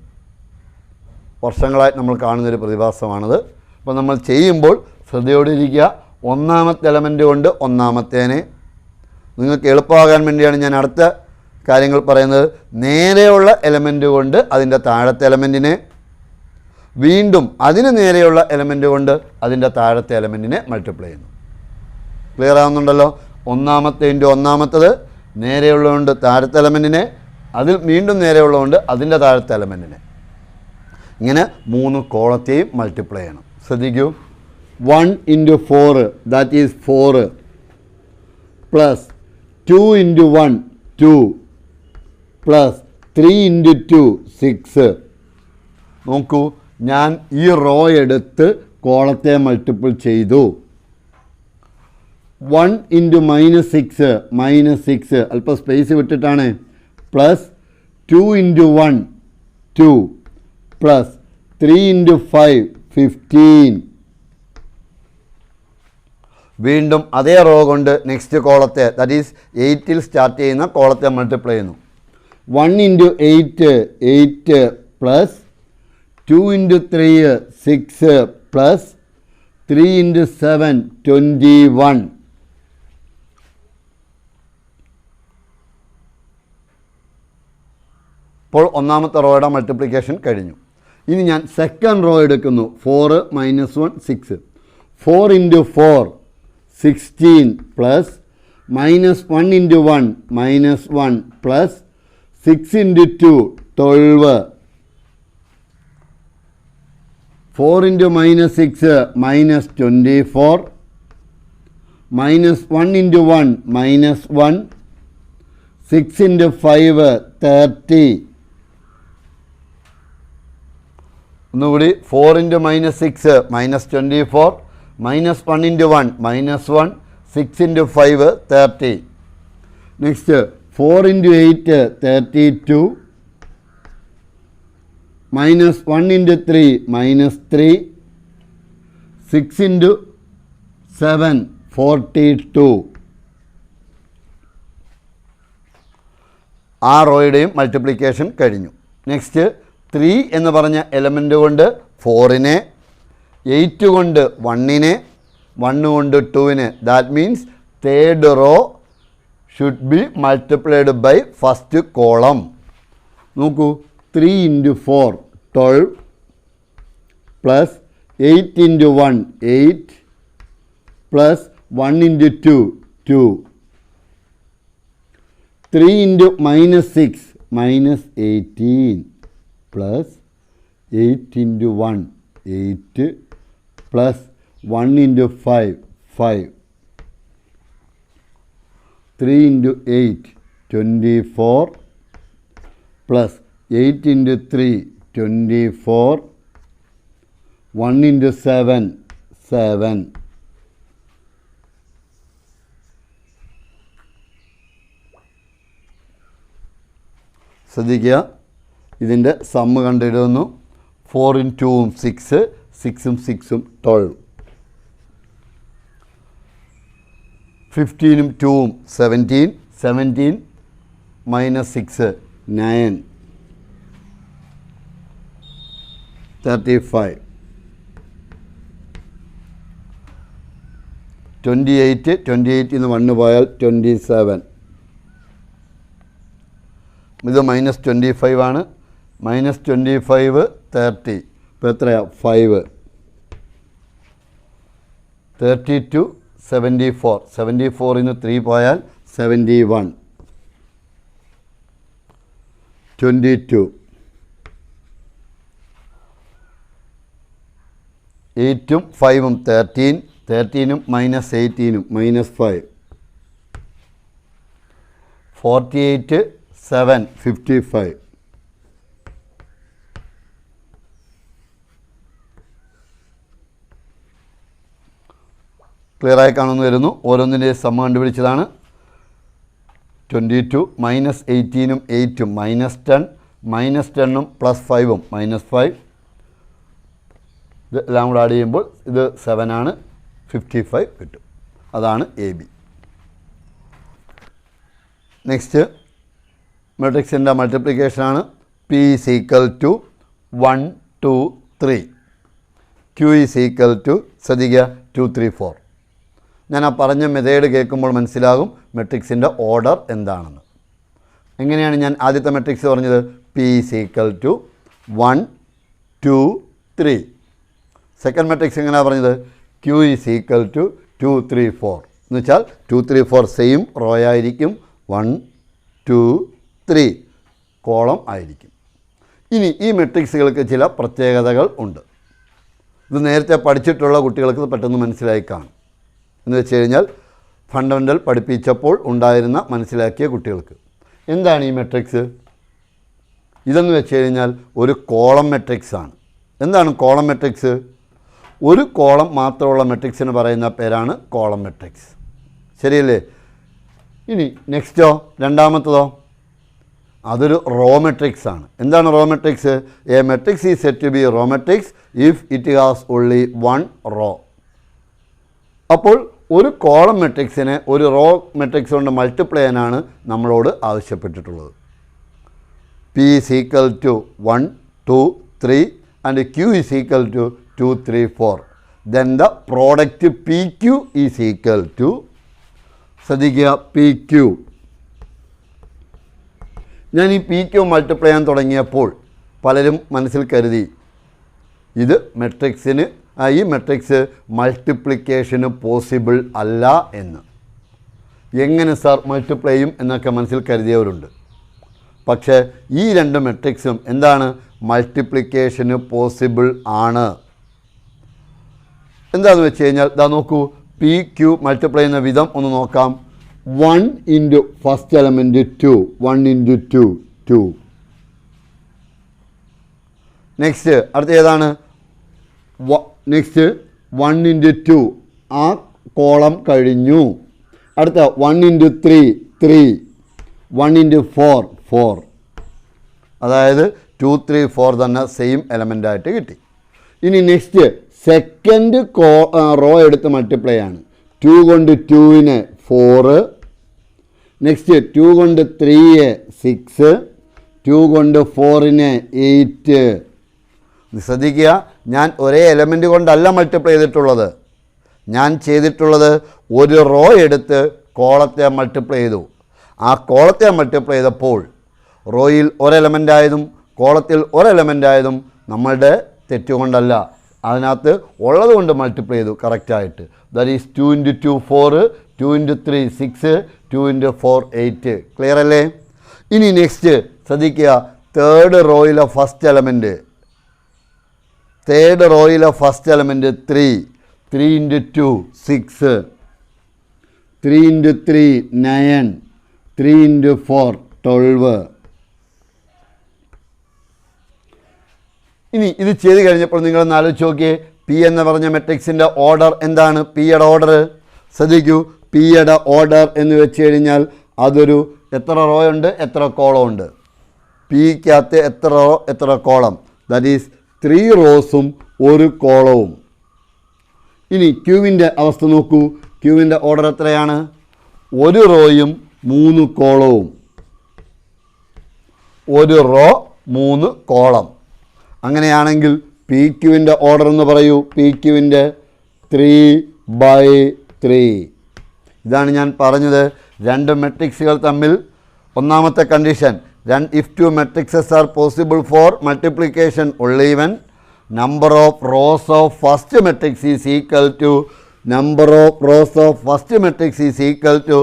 വർഷങ്ങളായിട്ട് നമ്മൾ കാണുന്നൊരു പ്രതിഭാസമാണത്. അപ്പോൾ നമ്മൾ ചെയ്യുമ്പോൾ ശ്രദ്ധയോടെ ഇരിക്കുക. ഒന്നാമത്തെ എലമെൻറ്റ് കൊണ്ട് ഒന്നാമത്തേനെ, നിങ്ങൾക്ക് എളുപ്പമാകാൻ വേണ്ടിയാണ് ഞാൻ അടുത്ത കാര്യങ്ങൾ പറയുന്നത്. നേരെയുള്ള എലമെൻറ്റ് കൊണ്ട് അതിൻ്റെ താഴത്തെ എലമെൻറ്റിനെ, വീണ്ടും അതിന് നേരെയുള്ള എലമെൻറ്റ് കൊണ്ട് അതിൻ്റെ താഴത്തെ എലമെൻറ്റിനെ മൾട്ടിപ്ലൈ ചെയ്യുന്നു. ക്ലിയർ ആവുന്നുണ്ടല്ലോ? ഒന്നാമത്തെ ഇൻറ്റു ഒന്നാമത്തത്, നേരെയുള്ളതുകൊണ്ട് താഴത്തെ എലമെൻറ്റിനെ, അതിൽ വീണ്ടും നേരെയുള്ളതുകൊണ്ട് അതിൻ്റെ താഴത്തെ എലമെൻറ്റിനെ. ഇങ്ങനെ 3 കോളത്തെയും മൾട്ടിപ്ലൈ ചെയ്യണം. ശ്രദ്ധിക്കൂ, 1 × 4 ദാറ്റ് ഈസ് 4 പ്ലസ് 2 × 1 2 പ്ലസ് 3 × 2 6. നോക്കൂ, ഞാൻ ഈ റോ എടുത്ത് കോളത്തെ മൾട്ടിപ്പിൾ ചെയ്തു. 1 × -6 അല്പം സ്പേസ് വിട്ടിട്ടാണ്, പ്ലസ് 2 × 1 2 പ്ലസ് 3 × 5 15. വീണ്ടും അതേ റോ കൊണ്ട് നെക്സ്റ്റ് കോളത്തെ, ദാറ്റ് ഈസ് 8ൽ സ്റ്റാർട്ട് ചെയ്യുന്ന കോളത്തെ മൾട്ടിപ്ലൈ ചെയ്യുന്നു. 1 × 8 8 പ്ലസ് 2 × 3 6 പ്ലസ് 3 × 7 21. ഇപ്പോൾ ഒന്നാമത്തെ റോയുടെ മൾട്ടിപ്ലിക്കേഷൻ കഴിഞ്ഞു. ഇനി ഞാൻ സെക്കൻഡ് റോ എടുക്കുന്നു. 4 - 1 6. 4 × 4 16 പ്ലസ് -1 × 1 -1 പ്ലസ് 6 × 2 12. 4 × -6 -24 -1 × 1 -1 6 × 5 30. ഒന്നുകൂടി, 4 × -6 -24 -1 × 1 -1 6 × 5 30. നെക്സ്റ്റ് 4 × 8 32 -1 × 3 -3 6 × 7 42. ആ റോയുടെയും മൾട്ടിപ്ലിക്കേഷൻ കഴിഞ്ഞു. നെക്സ്റ്റ് 3 എന്ന് പറഞ്ഞ എലമെൻ്റ് കൊണ്ട് 4നെ, 8 കൊണ്ട് 1നെ, 1 കൊണ്ട് 2നെ. That means third row should be multiplied by first column. നോക്കൂ, 3 × 4 12 plus 8 × 1 8 plus 1 × 2 2. 3 × -6 -18 plus 8 × 1 8 plus 1 × 5 5. 3 × 8 24 plus 8 × 3 24 1 × 7 7. ശ്രദ്ധിക്കുക, ഇതിൻ്റെ സമ്മ് കണ്ടിടുന്നു. 4 × 2 6 6 × 6 12. 15 × 2 17 17 -6 9 35. 28 28 ന്ന് 1 പോയാൽ 27. ഇത് -25 ആണ്. -25 30. ഇപ്പോൾ എത്രയാണ്? 5. 32 74. 74 ന്ന് 3 പോയാൽ 71. 22. 8ഉം 5ഉം 13. 13ഉം -18ഉം -5. 48 7 55. ക്ലിയറായി കാണുന്നു വരുന്നു. ഓരോന്നിൻ്റെ സമ്മ കണ്ടുപിടിച്ചതാണ്. 22 -18ഉം 8ഉം -10 -10ഉം +5ഉം -5. ഇത് എല്ലാം കൂടെ ആഡ് ചെയ്യുമ്പോൾ ഇത് 7 ആണ്. 55 കിട്ടും. അതാണ് AB. നെക്സ്റ്റ് മെട്രിക്സിൻ്റെ മൾട്ടിപ്ലിക്കേഷനാണ്. P = 1 2 3. Q = ശ്രദ്ധിക്കുക 2 3 4. ഞാൻ ആ പറഞ്ഞ മെത്തേഡ് കേൾക്കുമ്പോൾ മനസ്സിലാകും മെട്രിക്സിൻ്റെ ഓർഡർ എന്താണെന്ന്. എങ്ങനെയാണ് ഞാൻ ആദ്യത്തെ മെട്രിക്സ് പറഞ്ഞത്? P = 1 2 3. സെക്കൻഡ് മെട്രിക്സ് എങ്ങനെയാണ് പറഞ്ഞത്? Q = 2 3 4. എന്ന് വെച്ചാൽ 2 3 4 സെയിം റോ ആയിരിക്കും. 1 2 3 കോളം ആയിരിക്കും. ഇനി ഈ മെട്രിക്സുകൾക്ക് ചില പ്രത്യേകതകൾ ഉണ്ട്. ഇത് നേരത്തെ പഠിച്ചിട്ടുള്ള കുട്ടികൾക്ക് പെട്ടെന്ന് മനസ്സിലായി കാണും. എന്ന് വെച്ച് കഴിഞ്ഞാൽ ഫണ്ടമെൻ്റൽ പഠിപ്പിച്ചപ്പോൾ ഉണ്ടായിരുന്ന മനസ്സിലാക്കിയ കുട്ടികൾക്ക്. എന്താണ് ഈ മെട്രിക്സ്? ഇതെന്ന് വെച്ച് കഴിഞ്ഞാൽ ഒരു കോളം മെട്രിക്സ് ആണ്. എന്താണ് കോളം മെട്രിക്സ്? ഒരു കോളം മാത്രമുള്ള മെട്രിക്സിന് പറയുന്ന പേരാണ് കോളം മെട്രിക്സ്. ശരിയല്ലേ? ഇനി നെക്സ്റ്റോ, രണ്ടാമത്തതോ, അതൊരു റോ മെട്രിക്സ് ആണ്. എന്താണ് row matrix? A matrix is set to be row matrix if it has only one row. അപ്പോൾ ഒരു കോളം മെട്രിക്സിനെ ഒരു റോ മെട്രിക്സ് കൊണ്ട് മൾട്ടിപ്ലൈ ചെയ്യാനാണ് നമ്മളോട് ആവശ്യപ്പെട്ടിട്ടുള്ളത്. P is equal to 1 2 3 and Q is equal to 2 3 4. Then the product PQ is equal to, ശ്രദ്ധിക്കുക, PQ. ഞാൻ ഈ PQ multiply ചെയ്യാൻ തുടങ്ങിയപ്പോൾ പലരും മനസ്സിൽ കരുതി ഇത് മെട്രിക്സിന് ഈ മെട്രിക്സ് മൾട്ടിപ്ലിക്കേഷന് പോസിബിൾ അല്ല എന്ന്. എങ്ങനെ സാർ മൾട്ടിപ്ലൈ ചെയ്യും എന്നൊക്കെ മനസ്സിൽ കരുതിയവരുണ്ട്. പക്ഷേ ഈ രണ്ട് മെട്രിക്സും എന്താണ്? മൾട്ടിപ്ലിക്കേഷന് പോസിബിൾ ആണ്. എന്താണെന്ന് വെച്ച് കഴിഞ്ഞാൽ ഇതാ നോക്കൂ, പി ക്യൂ മൾട്ടിപ്ലൈ ചെയ്യുന്ന വിധം ഒന്ന് നോക്കാം. 1 into first element 2, 1 into 2 2. Next അടുത്ത ഏതാണ്? നെക്സ്റ്റ് 1 ഇൻറ്റു 2, ആ കോളം കഴിഞ്ഞു. അടുത്ത 1 ഇൻറ്റു 3 3, 1 ഇൻറ്റു 4 4. അതായത് 2 3 4 തന്നെ സെയിം എലമെൻ്റായിട്ട് കിട്ടി. ഇനി നെക്സ്റ്റ് സെക്കൻഡ് റോ എടുത്ത് മൾട്ടിപ്ലൈ ആണ്. 2 കൊണ്ട് 2നെ 4, നെക്സ്റ്റ് 2 കൊണ്ട് 3 6, 2 കൊണ്ട് 4നെ 8. ശ്രദ്ധിക്കുക, ഞാൻ ഒരേ എലമെൻ്റ് കൊണ്ടല്ല മൾട്ടിപ്ലൈ ചെയ്തിട്ടുള്ളത്. ഞാൻ ചെയ്തിട്ടുള്ളത് ഒരു റോ എടുത്ത് കോളത്തെ മൾട്ടിപ്ലൈ ചെയ്തു. ആ കോളത്തെ മൾട്ടിപ്ലൈ ചെയ്തപ്പോൾ റോയിൽ ഒരെലമെൻ്റായതും കോളത്തിൽ ഒരെലമെൻ്റായതും നമ്മളുടെ തെറ്റുകൊണ്ടല്ല, അതിനകത്ത് ഉള്ളത് കൊണ്ട് മൾട്ടിപ്ലൈ ചെയ്തു കറക്റ്റായിട്ട്. That is 2 into 2 4, 2 into 3 6, 2 into 4 8. Clear അല്ലേ? ഇനി നെക്സ്റ്റ് ശ്രദ്ധിക്കുക, തേർഡ് റോയിലെ first element 3 3 into 2 6, 3 into 3 9, 3 into 4 12. ഇനി ഇത് ചെയ്ത് കഴിഞ്ഞപ്പോൾ നിങ്ങളൊന്ന് ആലോചിച്ച് നോക്കിയേ, പി എന്ന് പറഞ്ഞ മെട്രിക്സിൻ്റെ ഓർഡർ എന്താണ്? പിയുടെ ഓർഡർ ശ്രദ്ധിക്കൂ. പിയുടെ ഓർഡർ എന്ന് വെച്ച് കഴിഞ്ഞാൽ അതൊരു എത്ര റോ ഉണ്ട്, എത്ര കോളം ഉണ്ട്? പിക്കകത്ത് എത്ര റോ എത്ര കോളം? ദാറ്റ് ഈസ് 3 റോസും 1 കോളവും. ഇനി ക്യൂവിൻ്റെ അവസ്ഥ നോക്കൂ. ക്യൂവിൻ്റെ ഓർഡർ എത്രയാണ്? 1 റോയും 3 കോളവും. 1 റോ 3 കോളം. അങ്ങനെയാണെങ്കിൽ പി ക്യൂവിൻ്റെ ഓർഡർ എന്ന് പറയൂ. പി ക്യൂവിൻ്റെ 3/3. ഇതാണ് ഞാൻ പറഞ്ഞത്, രണ്ട് മെട്രിക്സുകൾ തമ്മിൽ ഒന്നാമത്തെ condition, if two matrices R possible for multiplication only when number of rows of first matrix is equal to number of rows of first matrix is equal to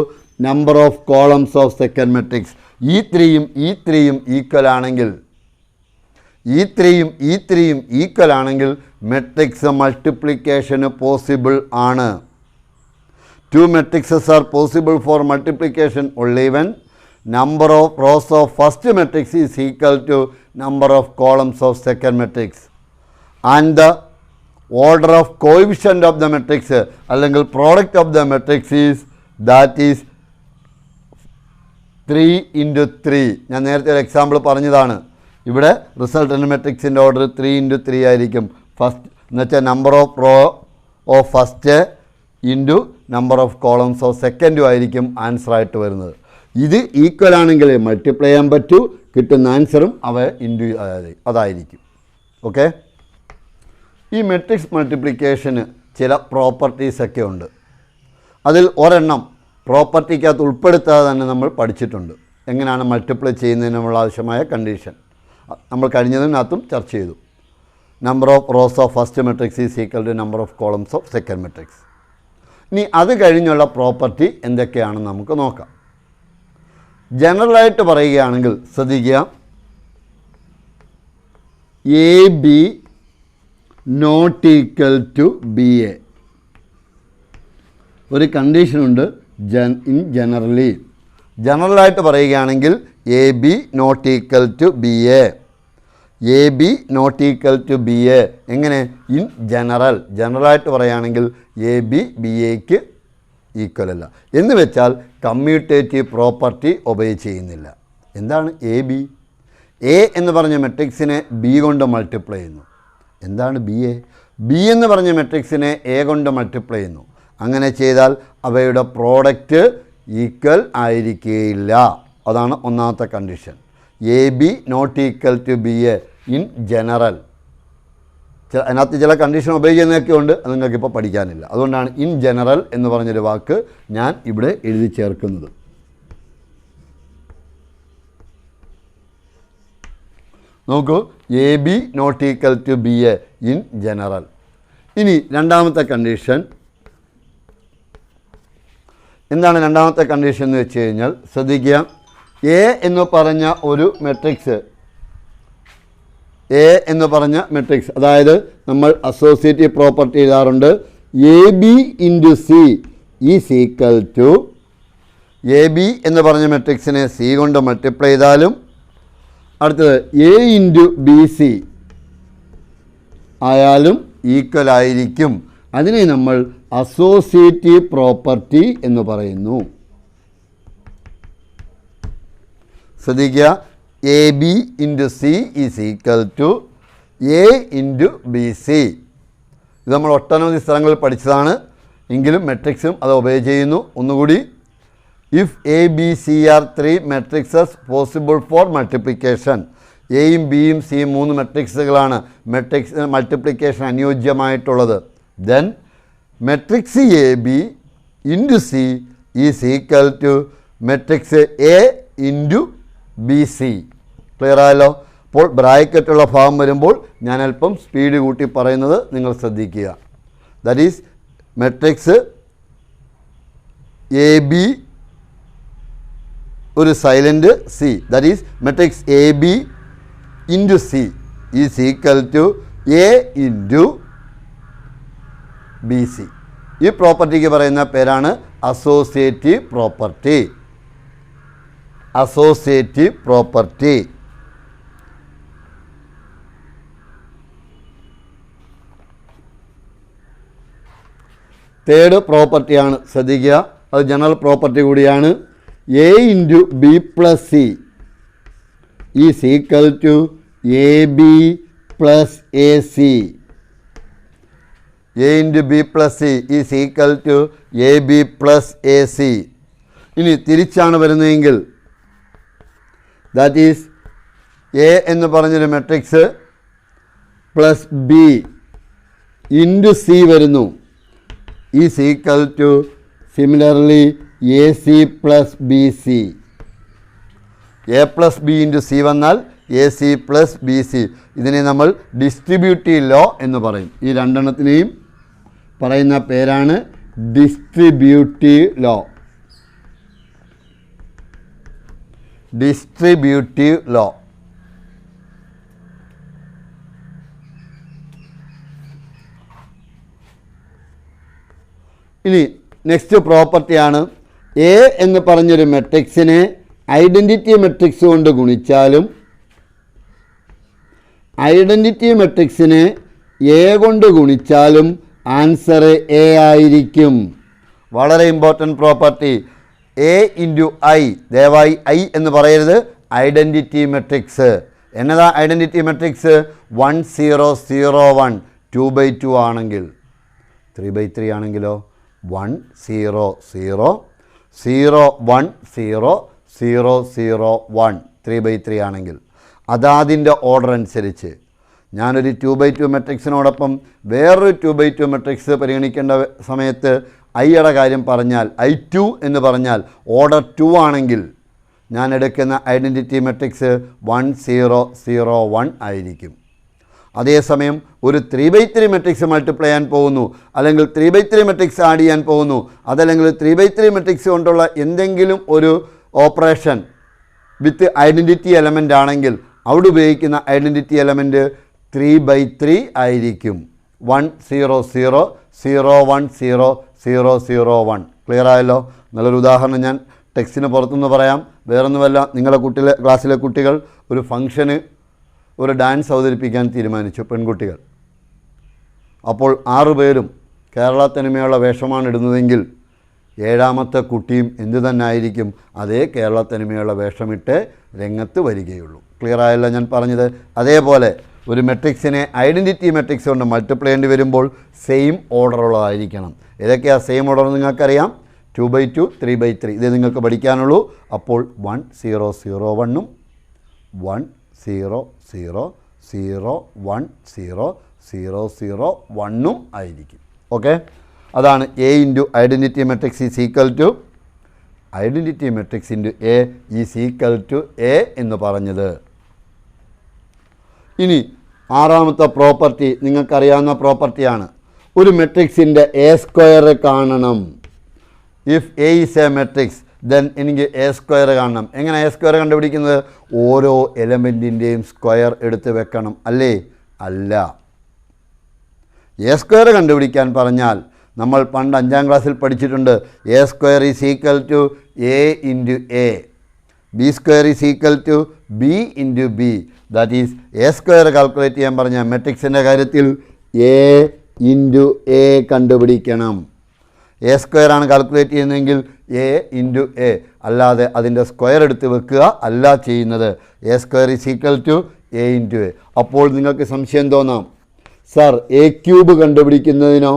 number of columns of second matrix. ഈ ത്രീയും equal ആണെങ്കിൽ, ഈ ത്രീയും equal ആണെങ്കിൽ matrix മൾട്ടിപ്ലിക്കേഷന് possible ആണ്. 2 matrices are possible for multiplication only when number of rows of first matrix is equal to number of columns of second matrix and the order of coefficient of the matrix അല്ലെങ്കിൽ product of the matrix is that is 3 into 3. ഞാൻ നേരത്തെ ഒരു example പറഞ്ഞതാണ്. ഇവിടെ resultant മെട്രിക്സിൻ്റെ order 3 into 3 ആയിരിക്കും. First എന്ന് വെച്ചാൽ number of row of first into number of columns of സെക്കൻഡും ആയിരിക്കും ആൻസറായിട്ട് വരുന്നത്. ഇത് ഈക്വൽ ആണെങ്കിൽ മൾട്ടിപ്ലൈ ചെയ്യാൻ പറ്റൂ, കിട്ടുന്ന ആൻസറും അവ ഇൻറ്റു അതായിരിക്കും. ഓക്കെ, ഈ മെട്രിക്സ് മൾട്ടിപ്ലിക്കേഷന് ചില പ്രോപ്പർട്ടീസൊക്കെ ഉണ്ട്. അതിൽ ഒരെണ്ണം പ്രോപ്പർട്ടിക്കകത്ത് ഉൾപ്പെടുത്താതെ തന്നെ നമ്മൾ പഠിച്ചിട്ടുണ്ട്. എങ്ങനെയാണ് മൾട്ടിപ്ലൈ ചെയ്യുന്നതിനുള്ള ആവശ്യമായ കണ്ടീഷൻ നമ്മൾ കഴിഞ്ഞതിനകത്തും ചർച്ച ചെയ്തു. Number of rows of first matrix is equal to number of columns of second matrix. ഇനി അത് കഴിഞ്ഞുള്ള പ്രോപ്പർട്ടി എന്തൊക്കെയാണെന്ന് നമുക്ക് നോക്കാം. ജനറലായിട്ട് പറയുകയാണെങ്കിൽ ശ്രദ്ധിക്കുക, A B not equal to B A. ഒരു കണ്ടീഷനുണ്ട് ഇൻ ജനറലി. ജനറലായിട്ട് പറയുകയാണെങ്കിൽ A B not equal to B A. A B not equal to B A എങ്ങനെ? ഇൻ ജനറലായിട്ട് പറയുകയാണെങ്കിൽ എ ബി ബി എക്ക് ഈക്വൽ അല്ല എന്ന് വെച്ചാൽ കമ്മ്യൂട്ടേറ്റീവ് പ്രോപ്പർട്ടി ഒബേ ചെയ്യുന്നില്ല. എന്താണ് എ ബി? എ എന്ന് പറഞ്ഞ മെട്രിക്സിനെ ബി കൊണ്ട് മൾട്ടിപ്ലൈ ചെയ്യുന്നു. എന്താണ് ബി എ? ബി എന്ന് പറഞ്ഞ മെട്രിക്സിനെ എ കൊണ്ട് മൾട്ടിപ്ലൈ ചെയ്യുന്നു. അങ്ങനെ ചെയ്താൽ അവയുടെ പ്രോഡക്റ്റ് ഈക്വൽ ആയിരിക്കുകയില്ല. അതാണ് ഒന്നാമത്തെ കണ്ടീഷൻ. A B not equal to B A in general. അതിനകത്ത് ചില കണ്ടീഷൻ ഒബേ ചെയ്യുന്നതൊക്കെ ഉണ്ട്, അത് നിങ്ങൾക്കിപ്പോൾ പഠിക്കാനില്ല. അതുകൊണ്ടാണ് ഇൻ ജനറൽ എന്ന് പറഞ്ഞൊരു വാക്ക് ഞാൻ ഇവിടെ എഴുതി ചേർക്കുന്നത്. നോക്കൂ, A B not equal to B A in general. ഇനി രണ്ടാമത്തെ കണ്ടീഷൻ എന്താണ്? രണ്ടാമത്തെ കണ്ടീഷൻ എന്ന് വെച്ച് കഴിഞ്ഞാൽ ശ്രദ്ധിക്കുക, എ എന്ന് പറഞ്ഞ ഒരു മെട്രിക്സ്, എ എന്ന് പറഞ്ഞ മെട്രിക്സ്, അതായത് നമ്മൾ അസോസിയേറ്റീവ് പ്രോപ്പർട്ടി എഴുതാറുണ്ട്. A B into C is equal to, A B എന്ന് പറഞ്ഞ മെട്രിക്സിനെ സി കൊണ്ട് മൾട്ടിപ്ലൈ ചെയ്താലും അടുത്തത് എ ഇൻറ്റു ബി സി ആയാലും ഈക്വൽ ആയിരിക്കും. അതിനെ നമ്മൾ അസോസിയേറ്റീവ് പ്രോപ്പർട്ടി എന്ന് പറയുന്നു. ശ്രദ്ധിക്കുക, A B into C is equal to A into B C. ഇത് നമ്മൾ ഒട്ടനവധി സ്ഥലങ്ങളിൽ പഠിച്ചതാണ്, എങ്കിലും മെട്രിക്സും അത് ഒബേ ചെയ്യുന്നു. ഒന്നുകൂടി, if A B C are 3 matrices possible for multiplication. എയും ബിയും സിയും 3 മെട്രിക്സുകളാണ് മെട്രിക്സ് മൾട്ടിപ്ലിക്കേഷൻ അനുയോജ്യമായിട്ടുള്ളത്. Then matrix A B into C is equal to matrix A into B C. Clear ആയല്ലോ? അപ്പോൾ ബ്രാക്കറ്റുള്ള ഭാഗം വരുമ്പോൾ ഞാൻ അല്പം സ്പീഡ് കൂട്ടി പറയുന്നത് നിങ്ങൾ ശ്രദ്ധിക്കുക. That is matrix A B ഒരു silent C, that is matrix A B into C is equal to A into B C. ഈ പ്രോപ്പർട്ടിക്ക് പറയുന്ന പേരാണ് associative property. Associative property. Third പ്രോപ്പർട്ടിയാണ്, ശ്രദ്ധിക്കുക, അത് ജനറൽ പ്രോപ്പർട്ടി കൂടിയാണ്. A into B plus C is equal to A B plus A C. A into B plus C is equal to A B plus A C. ഇനി തിരിച്ചാണ് വരുന്നതെങ്കിൽ that is A എന്ന് പറഞ്ഞൊരു matrix plus B into C വരുന്നു, is equal to similarly A C plus B C. A plus B into C വന്നാൽ A C plus B C. ഇതിനെ നമ്മൾ distributive law എന്ന് പറയും. ഈ രണ്ടെണ്ണത്തിനെയും പറയുന്ന പേരാണ് ഡിസ്ട്രിബ്യൂട്ടീവ് ലോ. Distributive law. ഇനി നെക്സ്റ്റ് പ്രോപ്പർട്ടിയാണ്, എ എന്ന് പറഞ്ഞൊരു മെട്രിക്സിനെ ഐഡൻറ്റിറ്റി മെട്രിക്സ് കൊണ്ട് ഗുണിച്ചാലും ഐഡൻറ്റിറ്റി മെട്രിക്സിനെ എ കൊണ്ട് ഗുണിച്ചാലും ആൻസർ എ ആയിരിക്കും. വളരെ important property. A into I, ദയവായി ഐ എന്ന് പറയരുത്, ഐഡൻറ്റിറ്റി മെട്രിക്സ്. എന്നതാ ഐഡൻറ്റിറ്റി മെട്രിക്സ്? 1 0 0 1 2/2 ആണെങ്കിൽ, 3/3 ആണെങ്കിലോ 1 0 0 0 1 0 0 0 1 3/3 ആണെങ്കിൽ അതാതിൻ്റെ ഓർഡർ അനുസരിച്ച് ഞാനൊരു 2/2 മെട്രിക്സിനോടൊപ്പം വേറൊരു 2/2 മെട്രിക്സ് പരിഗണിക്കേണ്ട സമയത്ത് ഐയുടെ കാര്യം പറഞ്ഞാൽ I2 എന്ന് പറഞ്ഞാൽ ഓർഡർ 2 ആണെങ്കിൽ ഞാൻ എടുക്കുന്ന ഐഡൻറ്റിറ്റി മെട്രിക്സ് 1 0 0 1 ആയിരിക്കും. അതേസമയം ഒരു 3/3 മെട്രിക്സ് മൾട്ടിപ്ലൈ ചെയ്യാൻ പോകുന്നു, അല്ലെങ്കിൽ 3/3 മെട്രിക്സ് ആഡ് ചെയ്യാൻ പോകുന്നു, അതല്ലെങ്കിൽ 3/3 മെട്രിക്സ് കൊണ്ടുള്ള എന്തെങ്കിലും ഒരു ഓപ്പറേഷൻ വിത്ത് ഐഡൻറ്റിറ്റി എലമെൻ്റ് ആണെങ്കിൽ അവിടെ ഉപയോഗിക്കുന്ന ഐഡൻറ്റിറ്റി എലമെൻറ്റ് 3/3 ആയിരിക്കും. 1 0 0 0 1 0 0 0 1. ക്ലിയർ ആയല്ലോ? നല്ലൊരു ഉദാഹരണം ഞാൻ ടെക്സ്റ്റിന് പുറത്തുനിന്ന് പറയാം. വേറൊന്നുമല്ല, നിങ്ങളുടെ ക്ലാസ്സിലെ കുട്ടികൾ ഒരു ഫംഗ്ഷന് ഒരു ഡാൻസ് അവതരിപ്പിക്കാൻ തീരുമാനിച്ചു, പെൺകുട്ടികൾ. അപ്പോൾ 6 പേരും കേരള തനിമയുള്ള വേഷമാണ് ഇടുന്നതെങ്കിൽ 7ാമത്തെ കുട്ടിയും എന്തു തന്നെ ആയിരിക്കും, അതേ കേരള തനിമയുള്ള വേഷമിട്ട് രംഗത്ത് വരികയുള്ളൂ. ക്ലിയർ ആയല്ലോ ഞാൻ പറഞ്ഞത്? അതേപോലെ ഒരു മെട്രിക്സിനെ ഐഡൻറ്റിറ്റി മെട്രിക്സ് കൊണ്ട് മൾട്ടിപ്ലൈ ചെയ്യേണ്ടി വരുമ്പോൾ സെയിം ഓർഡറുള്ളതായിരിക്കണം. ഏതൊക്കെയാണ് സെയിം ഓർഡർ നിങ്ങൾക്കറിയാം? 2/2 3/3 ഇത് നിങ്ങൾക്ക് പഠിക്കാനുള്ളൂ. അപ്പോൾ 1 0 0 1 1 0 0 0 1 0 0 0 1 ആയിരിക്കും. ഓക്കെ, അതാണ് A into identity matrix is equal to identity matrix into A is equal to A എന്ന് പറഞ്ഞത്. ഇനി 6ാമത്തെ പ്രോപ്പർട്ടി നിങ്ങൾക്കറിയാവുന്ന പ്രോപ്പർട്ടിയാണ്. ഒരു മെട്രിക്സിൻ്റെ A സ്ക്വയർ കാണണം. If A is a matrix then എനിക്ക് A സ്ക്വയർ കാണണം. എങ്ങനെ A സ്ക്വയർ കണ്ടുപിടിക്കുന്നത്? ഓരോ എലമെൻറ്റിൻ്റെയും സ്ക്വയർ എടുത്ത് വെക്കണം, അല്ലേ? അല്ല. A സ്ക്വയർ കണ്ടുപിടിക്കാൻ പറഞ്ഞാൽ നമ്മൾ പണ്ട് 5ാം ക്ലാസ്സിൽ പഠിച്ചിട്ടുണ്ട്. A square is equal to A into A, B square is equal to B into B. That is A square calculate ചെയ്യാൻ പറഞ്ഞാൽ മെട്രിക്സിൻ്റെ കാര്യത്തിൽ A ഇൻറ്റു A കണ്ടുപിടിക്കണം. A സ്ക്വയർ ആണ് കാൽക്കുലേറ്റ് ചെയ്യുന്നതെങ്കിൽ A ഇൻറ്റു A, അല്ലാതെ അതിൻ്റെ സ്ക്വയർ എടുത്ത് വെക്കുക അല്ല ചെയ്യുന്നത്. A square is equal to A into A. അപ്പോൾ നിങ്ങൾക്ക് സംശയം തോന്നാം, സർ A ക്യൂബ് കണ്ടുപിടിക്കുന്നതിനോ?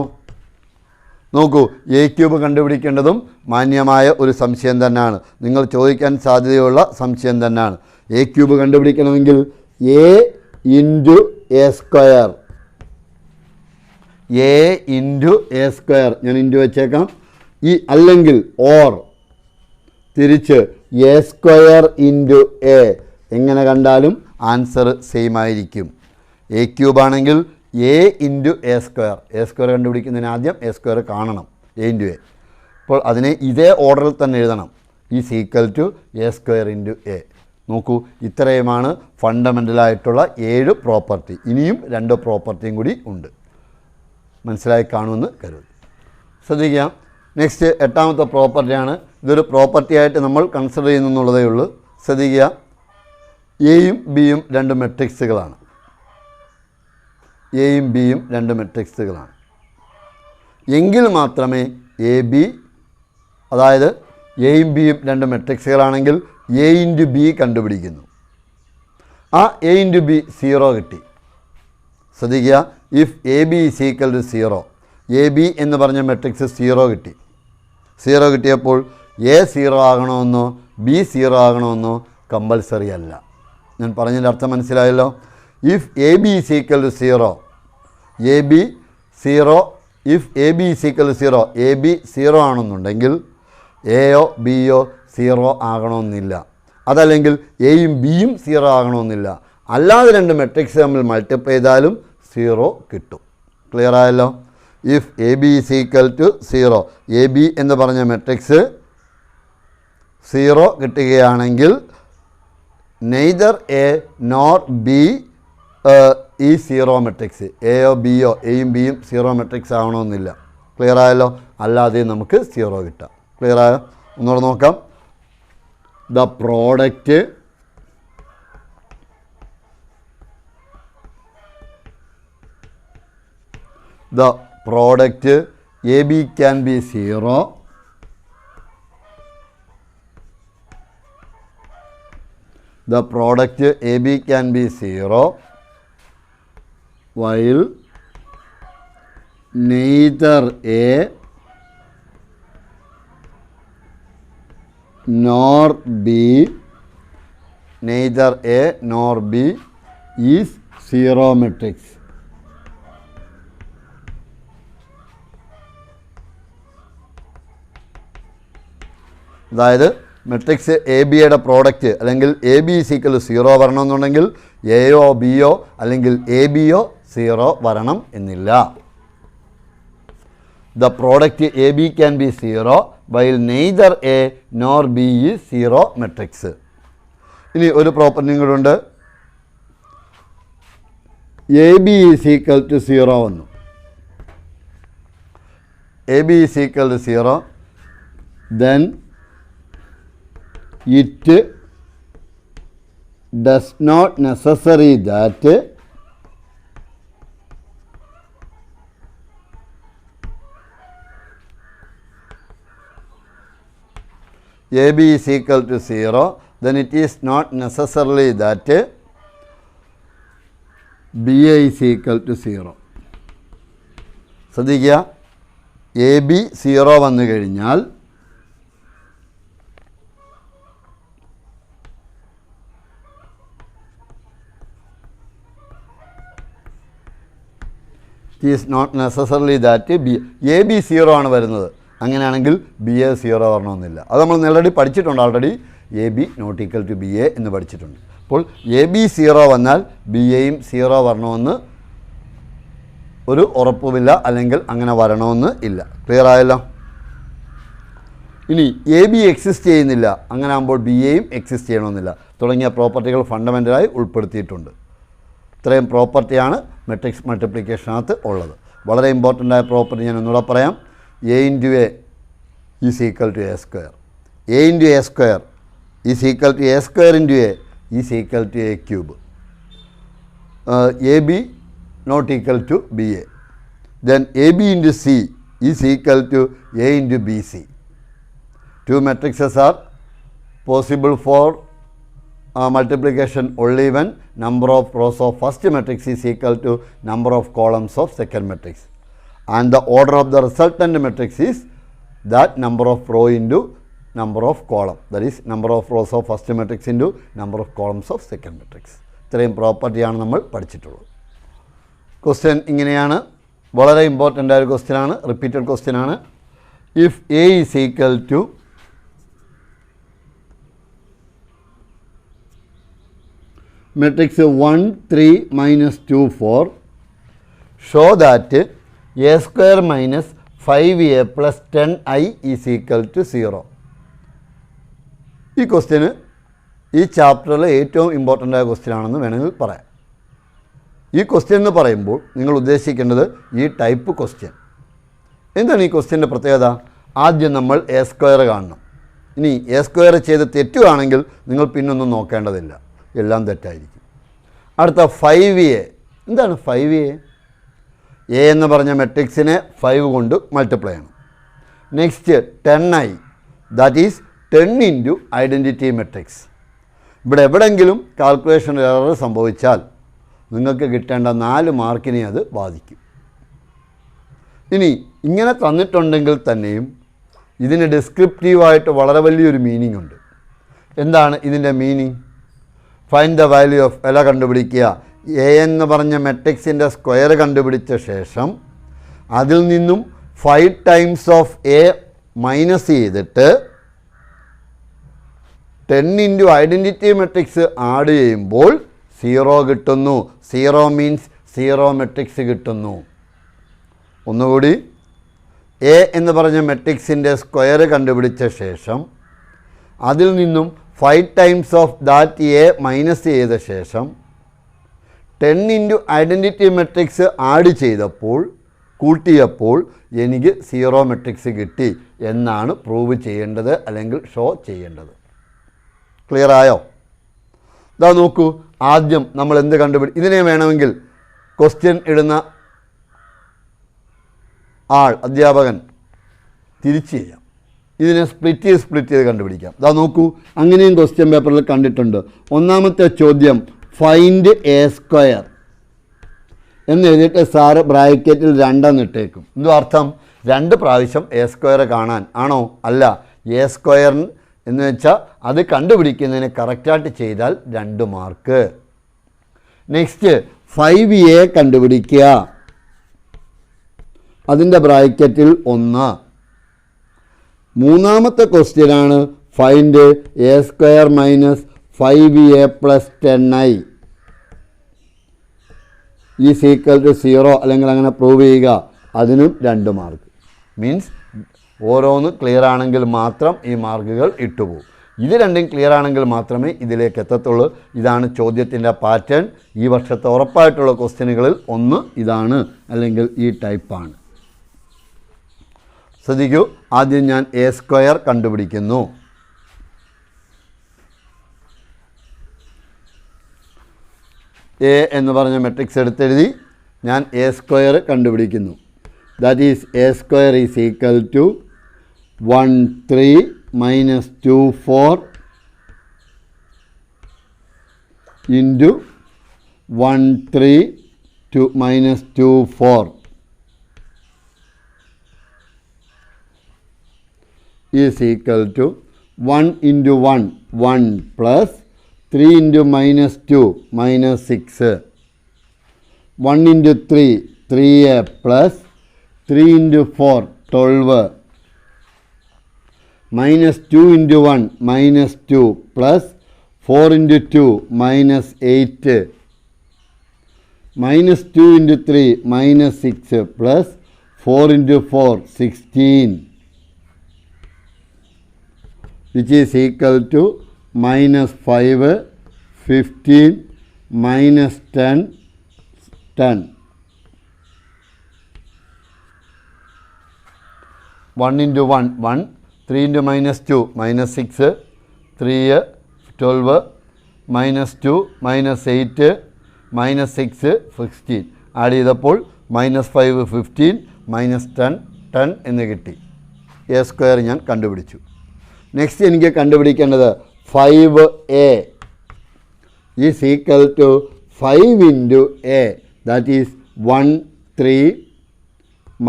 നോക്കൂ, A ക്യൂബ് കണ്ടുപിടിക്കേണ്ടതും മാന്യമായ ഒരു സംശയം തന്നെയാണ്, നിങ്ങൾ ചോദിക്കാൻ സാധ്യതയുള്ള സംശയം തന്നെയാണ്. A ക്യൂബ് കണ്ടുപിടിക്കണമെങ്കിൽ A into A square, A into A square, ഞാൻ ഇൻറ്റു വെച്ചേക്കാം. ഈ അല്ലെങ്കിൽ ഓർ തിരിച്ച് A സ്ക്വയർ ഇൻറ്റു A, എങ്ങനെ കണ്ടാലും ആൻസർ സെയിം ആയിരിക്കും. A ക്യൂബ് ആണെങ്കിൽ A into A square. A square കണ്ടുപിടിക്കുന്നതിന് ആദ്യം A സ്ക്വയർ കാണണം, A ഇൻറ്റു A. അപ്പോൾ അതിനെ ഇതേ ഓർഡറിൽ തന്നെ എഴുതണം. Is equal to A square into A. നോക്കൂ, ഇത്രയുമാണ് ഫണ്ടമെൻ്റലായിട്ടുള്ള 7 പ്രോപ്പർട്ടി. ഇനിയും 2 പ്രോപ്പർട്ടിയും കൂടി ഉണ്ട്. മനസ്സിലായി കാണുമെന്ന് കരുതുന്നു. ശ്രദ്ധിക്കാം. നെക്സ്റ്റ് 8ാമത്തെ പ്രോപ്പർട്ടിയാണ്. ഇതൊരു പ്രോപ്പർട്ടിയായിട്ട് നമ്മൾ കൺസിഡർ ചെയ്യുന്നുള്ളതേ ഉള്ളൂ. ശ്രദ്ധിക്കുക, എയും ബിയും 2 മെട്രിക്സുകളാണ്. എയും ബിയും 2 മെട്രിക്സുകളാണ് എങ്കിൽ മാത്രമേ എ ബി, അതായത് എയും ബിയും 2 മെട്രിക്സുകളാണെങ്കിൽ A ഇൻറ്റു ബി കണ്ടുപിടിക്കുന്നു. ആ A ഇൻറ്റു ബി 0 കിട്ടി. ശ്രദ്ധിക്കുക, if A B is equal to 0, A B എന്ന് പറഞ്ഞ മെട്രിക്സ് 0 കിട്ടി. 0 കിട്ടിയപ്പോൾ A 0 ആകണമെന്നോ ബി 0 ആകണമെന്നോ കമ്പൽസറി അല്ല. ഞാൻ പറഞ്ഞതിൻ്റെ അർത്ഥം മനസ്സിലായല്ലോ? If A B is equal to 0, A B 0, if A B is equal to 0, A B 0 ആണെന്നുണ്ടെങ്കിൽ എയോ ബിയോ 0 ആകണമെന്നില്ല. അതല്ലെങ്കിൽ എയും ബിയും 0 ആകണമെന്നില്ല. അല്ലാതെ 2 മെട്രിക്സ് തമ്മിൽ മൾട്ടിപ്ലൈ ചെയ്താലും 0 കിട്ടും. ക്ലിയർ ആയല്ലോ? If A B is equal to 0, A B എന്ന് പറഞ്ഞ മെട്രിക്സ് 0 കിട്ടുകയാണെങ്കിൽ നെയ്തർ എ നോർ ബി ഈ 0 മെട്രിക്സ്, എയോ ബിയോ, എയും ബിയും 0 മെട്രിക്സ് ആവണമെന്നില്ല. ക്ലിയർ ആയല്ലോ? അല്ലാതെ നമുക്ക് 0 കിട്ടാം. ക്ലിയർ ആയോ? ഒന്നുകൂടെ നോക്കാം. The product A B can be 0, the product AB can be 0 while neither A nor B is 0 matrix. അതായത് മെട്രിക്സ് എ ബിയുടെ പ്രോഡക്റ്റ് അല്ലെങ്കിൽ എ ബി ഈസ് ഈക്വൽ 0 വരണമെന്നുണ്ടെങ്കിൽ എയോ ബിയോ അല്ലെങ്കിൽ എ ബിയോ 0 വരണം എന്നില്ല. The product A B can be 0 while neither A nor B is 0 matrix. ഇനി ഒരു പ്രോപ്പർട്ടിയും കൂടെ ഉണ്ട്. A B is equal to 0 വന്നു. A B is equal to 0, then it does not necessary that AB is equal to 0, then it is not necessarily that BA is equal to 0. ശ്രദ്ധിക്കുക, A B 0 വന്നു കഴിഞ്ഞാൽ it is not necessarily that B A B 0 ആണ് വരുന്നത്. അങ്ങനെയാണെങ്കിൽ B A 0 വരണമെന്നില്ല. അത് നമ്മൾ already പഠിച്ചിട്ടുണ്ട്. Already A B not equal to B A എന്ന് പഠിച്ചിട്ടുണ്ട്. അപ്പോൾ എ ബി 0 വന്നാൽ ബി എയും 0 വരണമെന്ന് ഒരു ഉറപ്പുമില്ല, അല്ലെങ്കിൽ അങ്ങനെ വരണമെന്ന് ഇല്ല. ക്ലിയർ ആയല്ലോ? ഇനി എ ബി എക്സിസ്റ്റ് ചെയ്യുന്നില്ല, അങ്ങനെ ആകുമ്പോൾ ബി എയും എക്സിസ്റ്റ് ചെയ്യണമെന്നില്ല തുടങ്ങിയ പ്രോപ്പർട്ടികൾ ഫണ്ടമെൻ്റലായി ഉൾപ്പെടുത്തിയിട്ടുണ്ട്. ഇത്രയും പ്രോപ്പർട്ടിയാണ് മെട്രിക്സ് മൾട്ടിപ്ലിക്കേഷനകത്ത് ഉള്ളത്. വളരെ ഇമ്പോർട്ടൻ്റ് ആയ പ്രോപ്പർട്ടി ഞാൻ ഒന്നുകൂടെ പറയാം. A into A is equal to A square. A into A square is equal to A square into A is equal to A cube. A B not equal to B A. Then A B into C is equal to A into B C. Two matrices are possible for multiplication only when number of rows of first matrix is equal to number of columns of second matrix, and the order of the resultant matrix is that number of row into number of column, that is number of rows of first matrix into number of columns of second matrix. ഇത്രയും പ്രോപ്പർട്ടിയാണ് നമ്മൾ പഠിച്ചിട്ടുള്ളത്. Question ഇങ്ങനെയാണ്, വളരെ important ആയ ഒരു ക്വസ്റ്റ്യനാണ്, repeated ക്വസ്റ്റ്യനാണ്. If A is equal to matrix 1 3 minus 2 4, show that a square minus 5a plus 10i is equal to 0. ഈ ക്വസ്റ്റ്യന് ഈ ചാപ്റ്ററിലെ ഏറ്റവും ഇമ്പോർട്ടൻ്റ് ആയ ക്വസ്റ്റ്യൻ ആണെന്ന് വേണമെങ്കിൽ പറയാം. ഈ ക്വസ്റ്റ്യൻ എന്ന് പറയുമ്പോൾ നിങ്ങൾ ഉദ്ദേശിക്കേണ്ടത് ഈ ടൈപ്പ് ക്വസ്റ്റ്യൻ. എന്താണ് ഈ ക്വസ്റ്റ്യൻ്റെ പ്രത്യേകത? ആദ്യം നമ്മൾ എ സ്ക്വയർ കാണണം. ഇനി എ സ്ക്വയർ ചെയ്ത് തെറ്റുകയാണെങ്കിൽ നിങ്ങൾ പിന്നൊന്നും നോക്കേണ്ടതില്ല, എല്ലാം തെറ്റായിരിക്കും. അടുത്ത 5a. എന്താണ് 5a? എ എന്ന് പറഞ്ഞ മെട്രിക്സിനെ 5 കൊണ്ട് മൾട്ടിപ്ലൈ ചെയ്യണം. Next 10i, that is 10 into identity matrix. ഇവിടെ എവിടെയെങ്കിലും കാൽക്കുലേഷൻ എറർ സംഭവിച്ചാൽ നിങ്ങൾക്ക് കിട്ടേണ്ട 4 മാർക്കിനെ അത് ബാധിക്കും. ഇനി ഇങ്ങനെ തന്നിട്ടുണ്ടെങ്കിൽ തന്നെയും ഇതിന് ഡിസ്ക്രിപ്റ്റീവായിട്ട് വളരെ വലിയൊരു മീനിങ് ഉണ്ട്. എന്താണ് ഇതിൻ്റെ meaning? Find the value of വില കണ്ടുപിടിക്കുക. എ എന്ന് പറഞ്ഞ മെട്രിക്സിൻ്റെ സ്ക്വയർ കണ്ടുപിടിച്ച ശേഷം അതിൽ നിന്നും 5 ടൈംസ് ഓഫ് എ മൈനസ് ചെയ്തിട്ട് 10 ഇൻറ്റു ഐഡൻറ്റിറ്റി മെട്രിക്സ് ആഡ് ചെയ്യുമ്പോൾ 0 കിട്ടുന്നു. 0 മീൻസ് 0 മെട്രിക്സ് കിട്ടുന്നു. ഒന്നുകൂടി, എ എന്ന് പറഞ്ഞ മെട്രിക്സിൻ്റെ സ്ക്വയർ കണ്ടുപിടിച്ച ശേഷം അതിൽ നിന്നും 5 times of that A minus ചെയ്ത ശേഷം 10 ഇൻറ്റു ഐഡൻറ്റിറ്റി മെട്രിക്സ് ആഡ് ചെയ്തപ്പോൾ കൂട്ടിയപ്പോൾ എനിക്ക് 0 മെട്രിക്സ് കിട്ടി എന്നാണ് പ്രൂവ് ചെയ്യേണ്ടത്, അല്ലെങ്കിൽ ഷോ ചെയ്യേണ്ടത്. ക്ലിയർ ആയോ? ഇതാ നോക്കൂ, ആദ്യം നമ്മൾ എന്ത് ഇതിനെ വേണമെങ്കിൽ ക്വസ്റ്റ്യൻ ഇടുന്ന ആൾ, അധ്യാപകൻ തിരിച്ച് ചെയ്യാം. ഇതിനെ സ്പ്ലിറ്റ് ചെയ്ത് കണ്ടുപിടിക്കാം. ഇതാ നോക്കൂ, അങ്ങനെയും ക്വസ്റ്റ്യൻ പേപ്പറിൽ കണ്ടിട്ടുണ്ട്. ഒന്നാമത്തെ ചോദ്യം ഫൈൻഡ് എ സ്ക്വയർ എന്ന് എഴുതിയിട്ട് സാറ് ബ്രാക്കറ്റിൽ 2 എന്നിട്ടേക്കും. എന്തോ അർത്ഥം? 2 പ്രാവശ്യം എ സ്ക്വയർ കാണാൻ ആണോ? അല്ല, എ സ്ക്വയർ എന്ന് വെച്ചാൽ അത് കണ്ടുപിടിക്കുന്നതിന് കറക്റ്റായിട്ട് ചെയ്താൽ 2 മാർക്ക്. നെക്സ്റ്റ് 5a കണ്ടുപിടിക്കുക, അതിൻ്റെ ബ്രാക്കറ്റിൽ 1. മൂന്നാമത്തെ ക്വസ്റ്റ്യനാണ് find A square minus 5a plus 10i is equal to 0, അല്ലെങ്കിൽ അങ്ങനെ പ്രൂവ് ചെയ്യുക. അതിനും 2 മാർക്ക്. മീൻസ് ഓരോന്ന് ക്ലിയർ ആണെങ്കിൽ മാത്രം ഈ മാർക്കുകൾ ഇട്ടുപോകും. ഇത് രണ്ടും ക്ലിയർ ആണെങ്കിൽ മാത്രമേ ഇതിലേക്ക് എത്തത്തുള്ളൂ. ഇതാണ് ചോദ്യത്തിൻ്റെ പാറ്റേൺ. ഈ വർഷത്തെ ഉറപ്പായിട്ടുള്ള ക്വസ്റ്റ്യനുകളിൽ ഒന്ന് ഇതാണ്, അല്ലെങ്കിൽ ഈ ടൈപ്പാണ്. ശ്രദ്ധിക്കൂ, ആദ്യം ഞാൻ എ സ്ക്വയർ കണ്ടുപിടിക്കുന്നു. എ എന്ന് പറഞ്ഞ മെട്രിക്സ് എടുത്തെഴുതി ഞാൻ എ സ്ക്വയർ കണ്ടുപിടിക്കുന്നു. That is A square is equal to 1 3 minus 2 4 into 1 3 2 minus 2 4 is equal to 1 into 1 1 plus 3 into minus 2 minus 6, 1 into 3 3a plus 3 into 4 12, minus 2 into 1 minus 2 plus 4 into 2 minus 8, minus 2 into 3 minus 6 plus 4 into 4 16, which is equal to minus 5 15 minus 10 10. 1 into 1 1, 3 into minus 2 minus 6, 3 12, minus 2 minus 8 minus 6 16. Add ചെയ്തപ്പോൾ minus 5 15 minus 10 10 എന്ന് കിട്ടി. A square ഞാൻ കണ്ടുപിടിച്ചു. Next എനിക്ക് കണ്ടുപിടിക്കേണ്ടത് 5a is equal to 5 into A, that is 1 3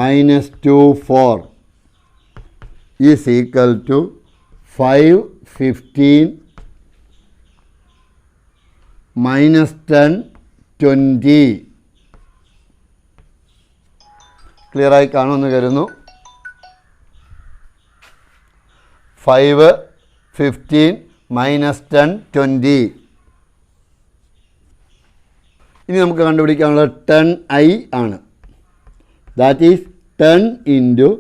minus 2 4 is equal to 5 15 minus 10 20. Clear ആയി കാണുമെന്ന് കരുതുന്നു. 5 15 minus 10 20. ഇനി നമുക്ക് കണ്ടുപിടിക്കാനുള്ളത് 10i ആണ്. That is 10 into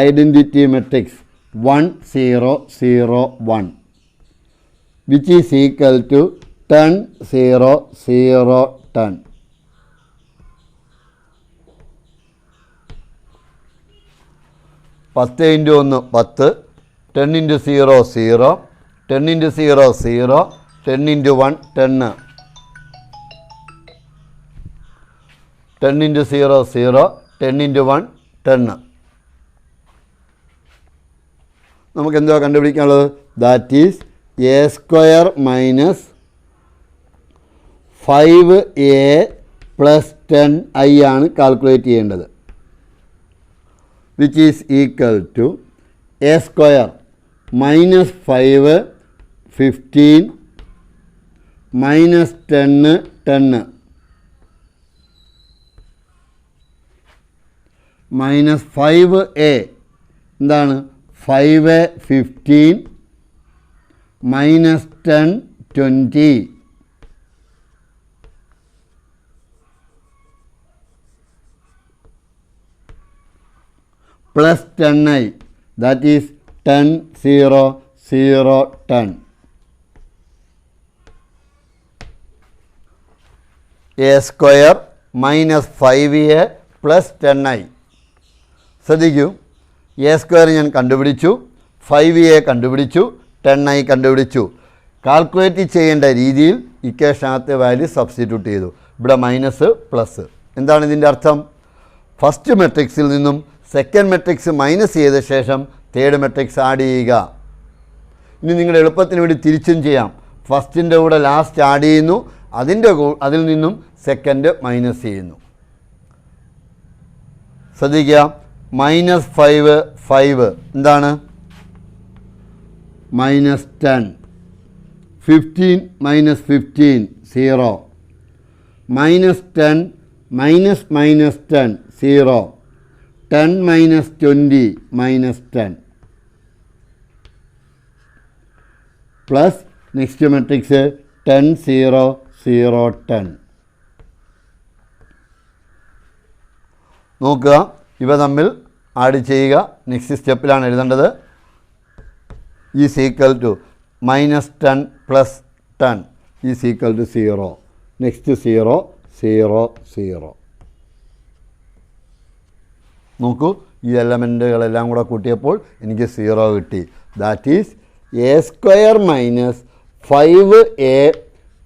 identity matrix 1 0 0 1, which is equal to 10 0 0 10. പത്ത് into 1 10, 10 into 0 0, 10 into 0 0, 10 into 1 10, 10 into 0 0, 10 into 1 10. നമുക്ക് എന്തുവാ കണ്ടുപിടിക്കാനുള്ളത്? That is A square minus 5a plus 10i ആണ് കാൽക്കുലേറ്റ് ചെയ്യേണ്ടത്, which is equal to A square minus 5 15 minus 10 10 minus 5a എന്താണ്? 5 15 minus 10 20, plus 10i, that is 10 0 0 10. a square minus 5a plus 10i. ശ്രദ്ധിക്കൂ, A square ഞാൻ കണ്ടുപിടിച്ചു, 5a കണ്ടുപിടിച്ചു, 10i കണ്ടുപിടിച്ചു. Calculate ചെയ്യേണ്ട രീതിയിൽ ഇക്വേഷനകത്തെ വാല്യൂ സബ്സ്റ്റിറ്റ്യൂട്ട് ചെയ്തു. ഇവിടെ മൈനസ് പ്ലസ്. എന്താണ് ഇതിൻ്റെ അർത്ഥം? ഫസ്റ്റ് മെട്രിക്സിൽ നിന്നും സെക്കൻഡ് മെട്രിക്സ് മൈനസ് ചെയ്ത ശേഷം തേർഡ് മെട്രിക്സ് ആഡ് ചെയ്യുക. ഇനി നിങ്ങളുടെ എളുപ്പത്തിന് വേണ്ടി തിരിച്ചും ചെയ്യാം. ഫസ്റ്റിൻ്റെ കൂടെ ലാസ്റ്റ് ആഡ് ചെയ്യുന്നു, അതിൽ നിന്നും സെക്കൻഡ് മൈനസ് ചെയ്യുന്നു. ശ്രദ്ധിക്കുക, മൈനസ് 5 5 എന്താണ്? Minus 10, 15 minus 15 0, minus 10 minus minus 10 0, 10 minus 20 minus 10, plus next matrix 10 0 0 10. നോക്കുക, ഇവ തമ്മിൽ ആഡ് ചെയ്യുക. നെക്സ്റ്റ് സ്റ്റെപ്പിലാണ് എഴുതേണ്ടത്. Is equal to -10 + 10 is equal to 0. Next 0 0 0. നോക്കൂ, ഈ എലമെൻറ്റുകളെല്ലാം കൂടെ കൂട്ടിയപ്പോൾ എനിക്ക് 0 കിട്ടി. That is a² - 5a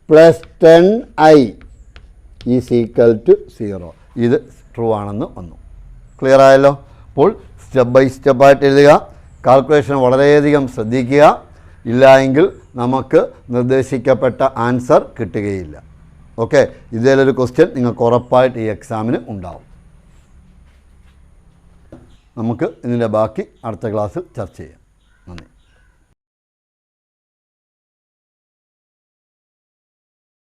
+ 10i is equal to 0. ഇത് ട്രൂ ആണെന്ന് വന്നു. ക്ലിയർ ആയല്ലോ? അപ്പോൾ സ്റ്റെപ്പ് ബൈ സ്റ്റെപ്പായിട്ട് എഴുതുക. കാൽക്കുലേഷൻ വളരെയധികം ശ്രദ്ധിക്കുക. ഇല്ല എങ്കിൽ നമുക്ക് നിർദ്ദേശിക്കപ്പെട്ട ആൻസർ കിട്ടുകയില്ല. ഓക്കെ, ഇതിലൊരു ക്വസ്റ്റ്യൻ നിങ്ങൾക്ക് ഉറപ്പായിട്ട് ഈ എക്സാമിന് ഉണ്ടാവും. നമുക്ക് ഇതിൻ്റെ ബാക്കി അടുത്ത ക്ലാസ്സിൽ ചർച്ച ചെയ്യാം. നന്ദി.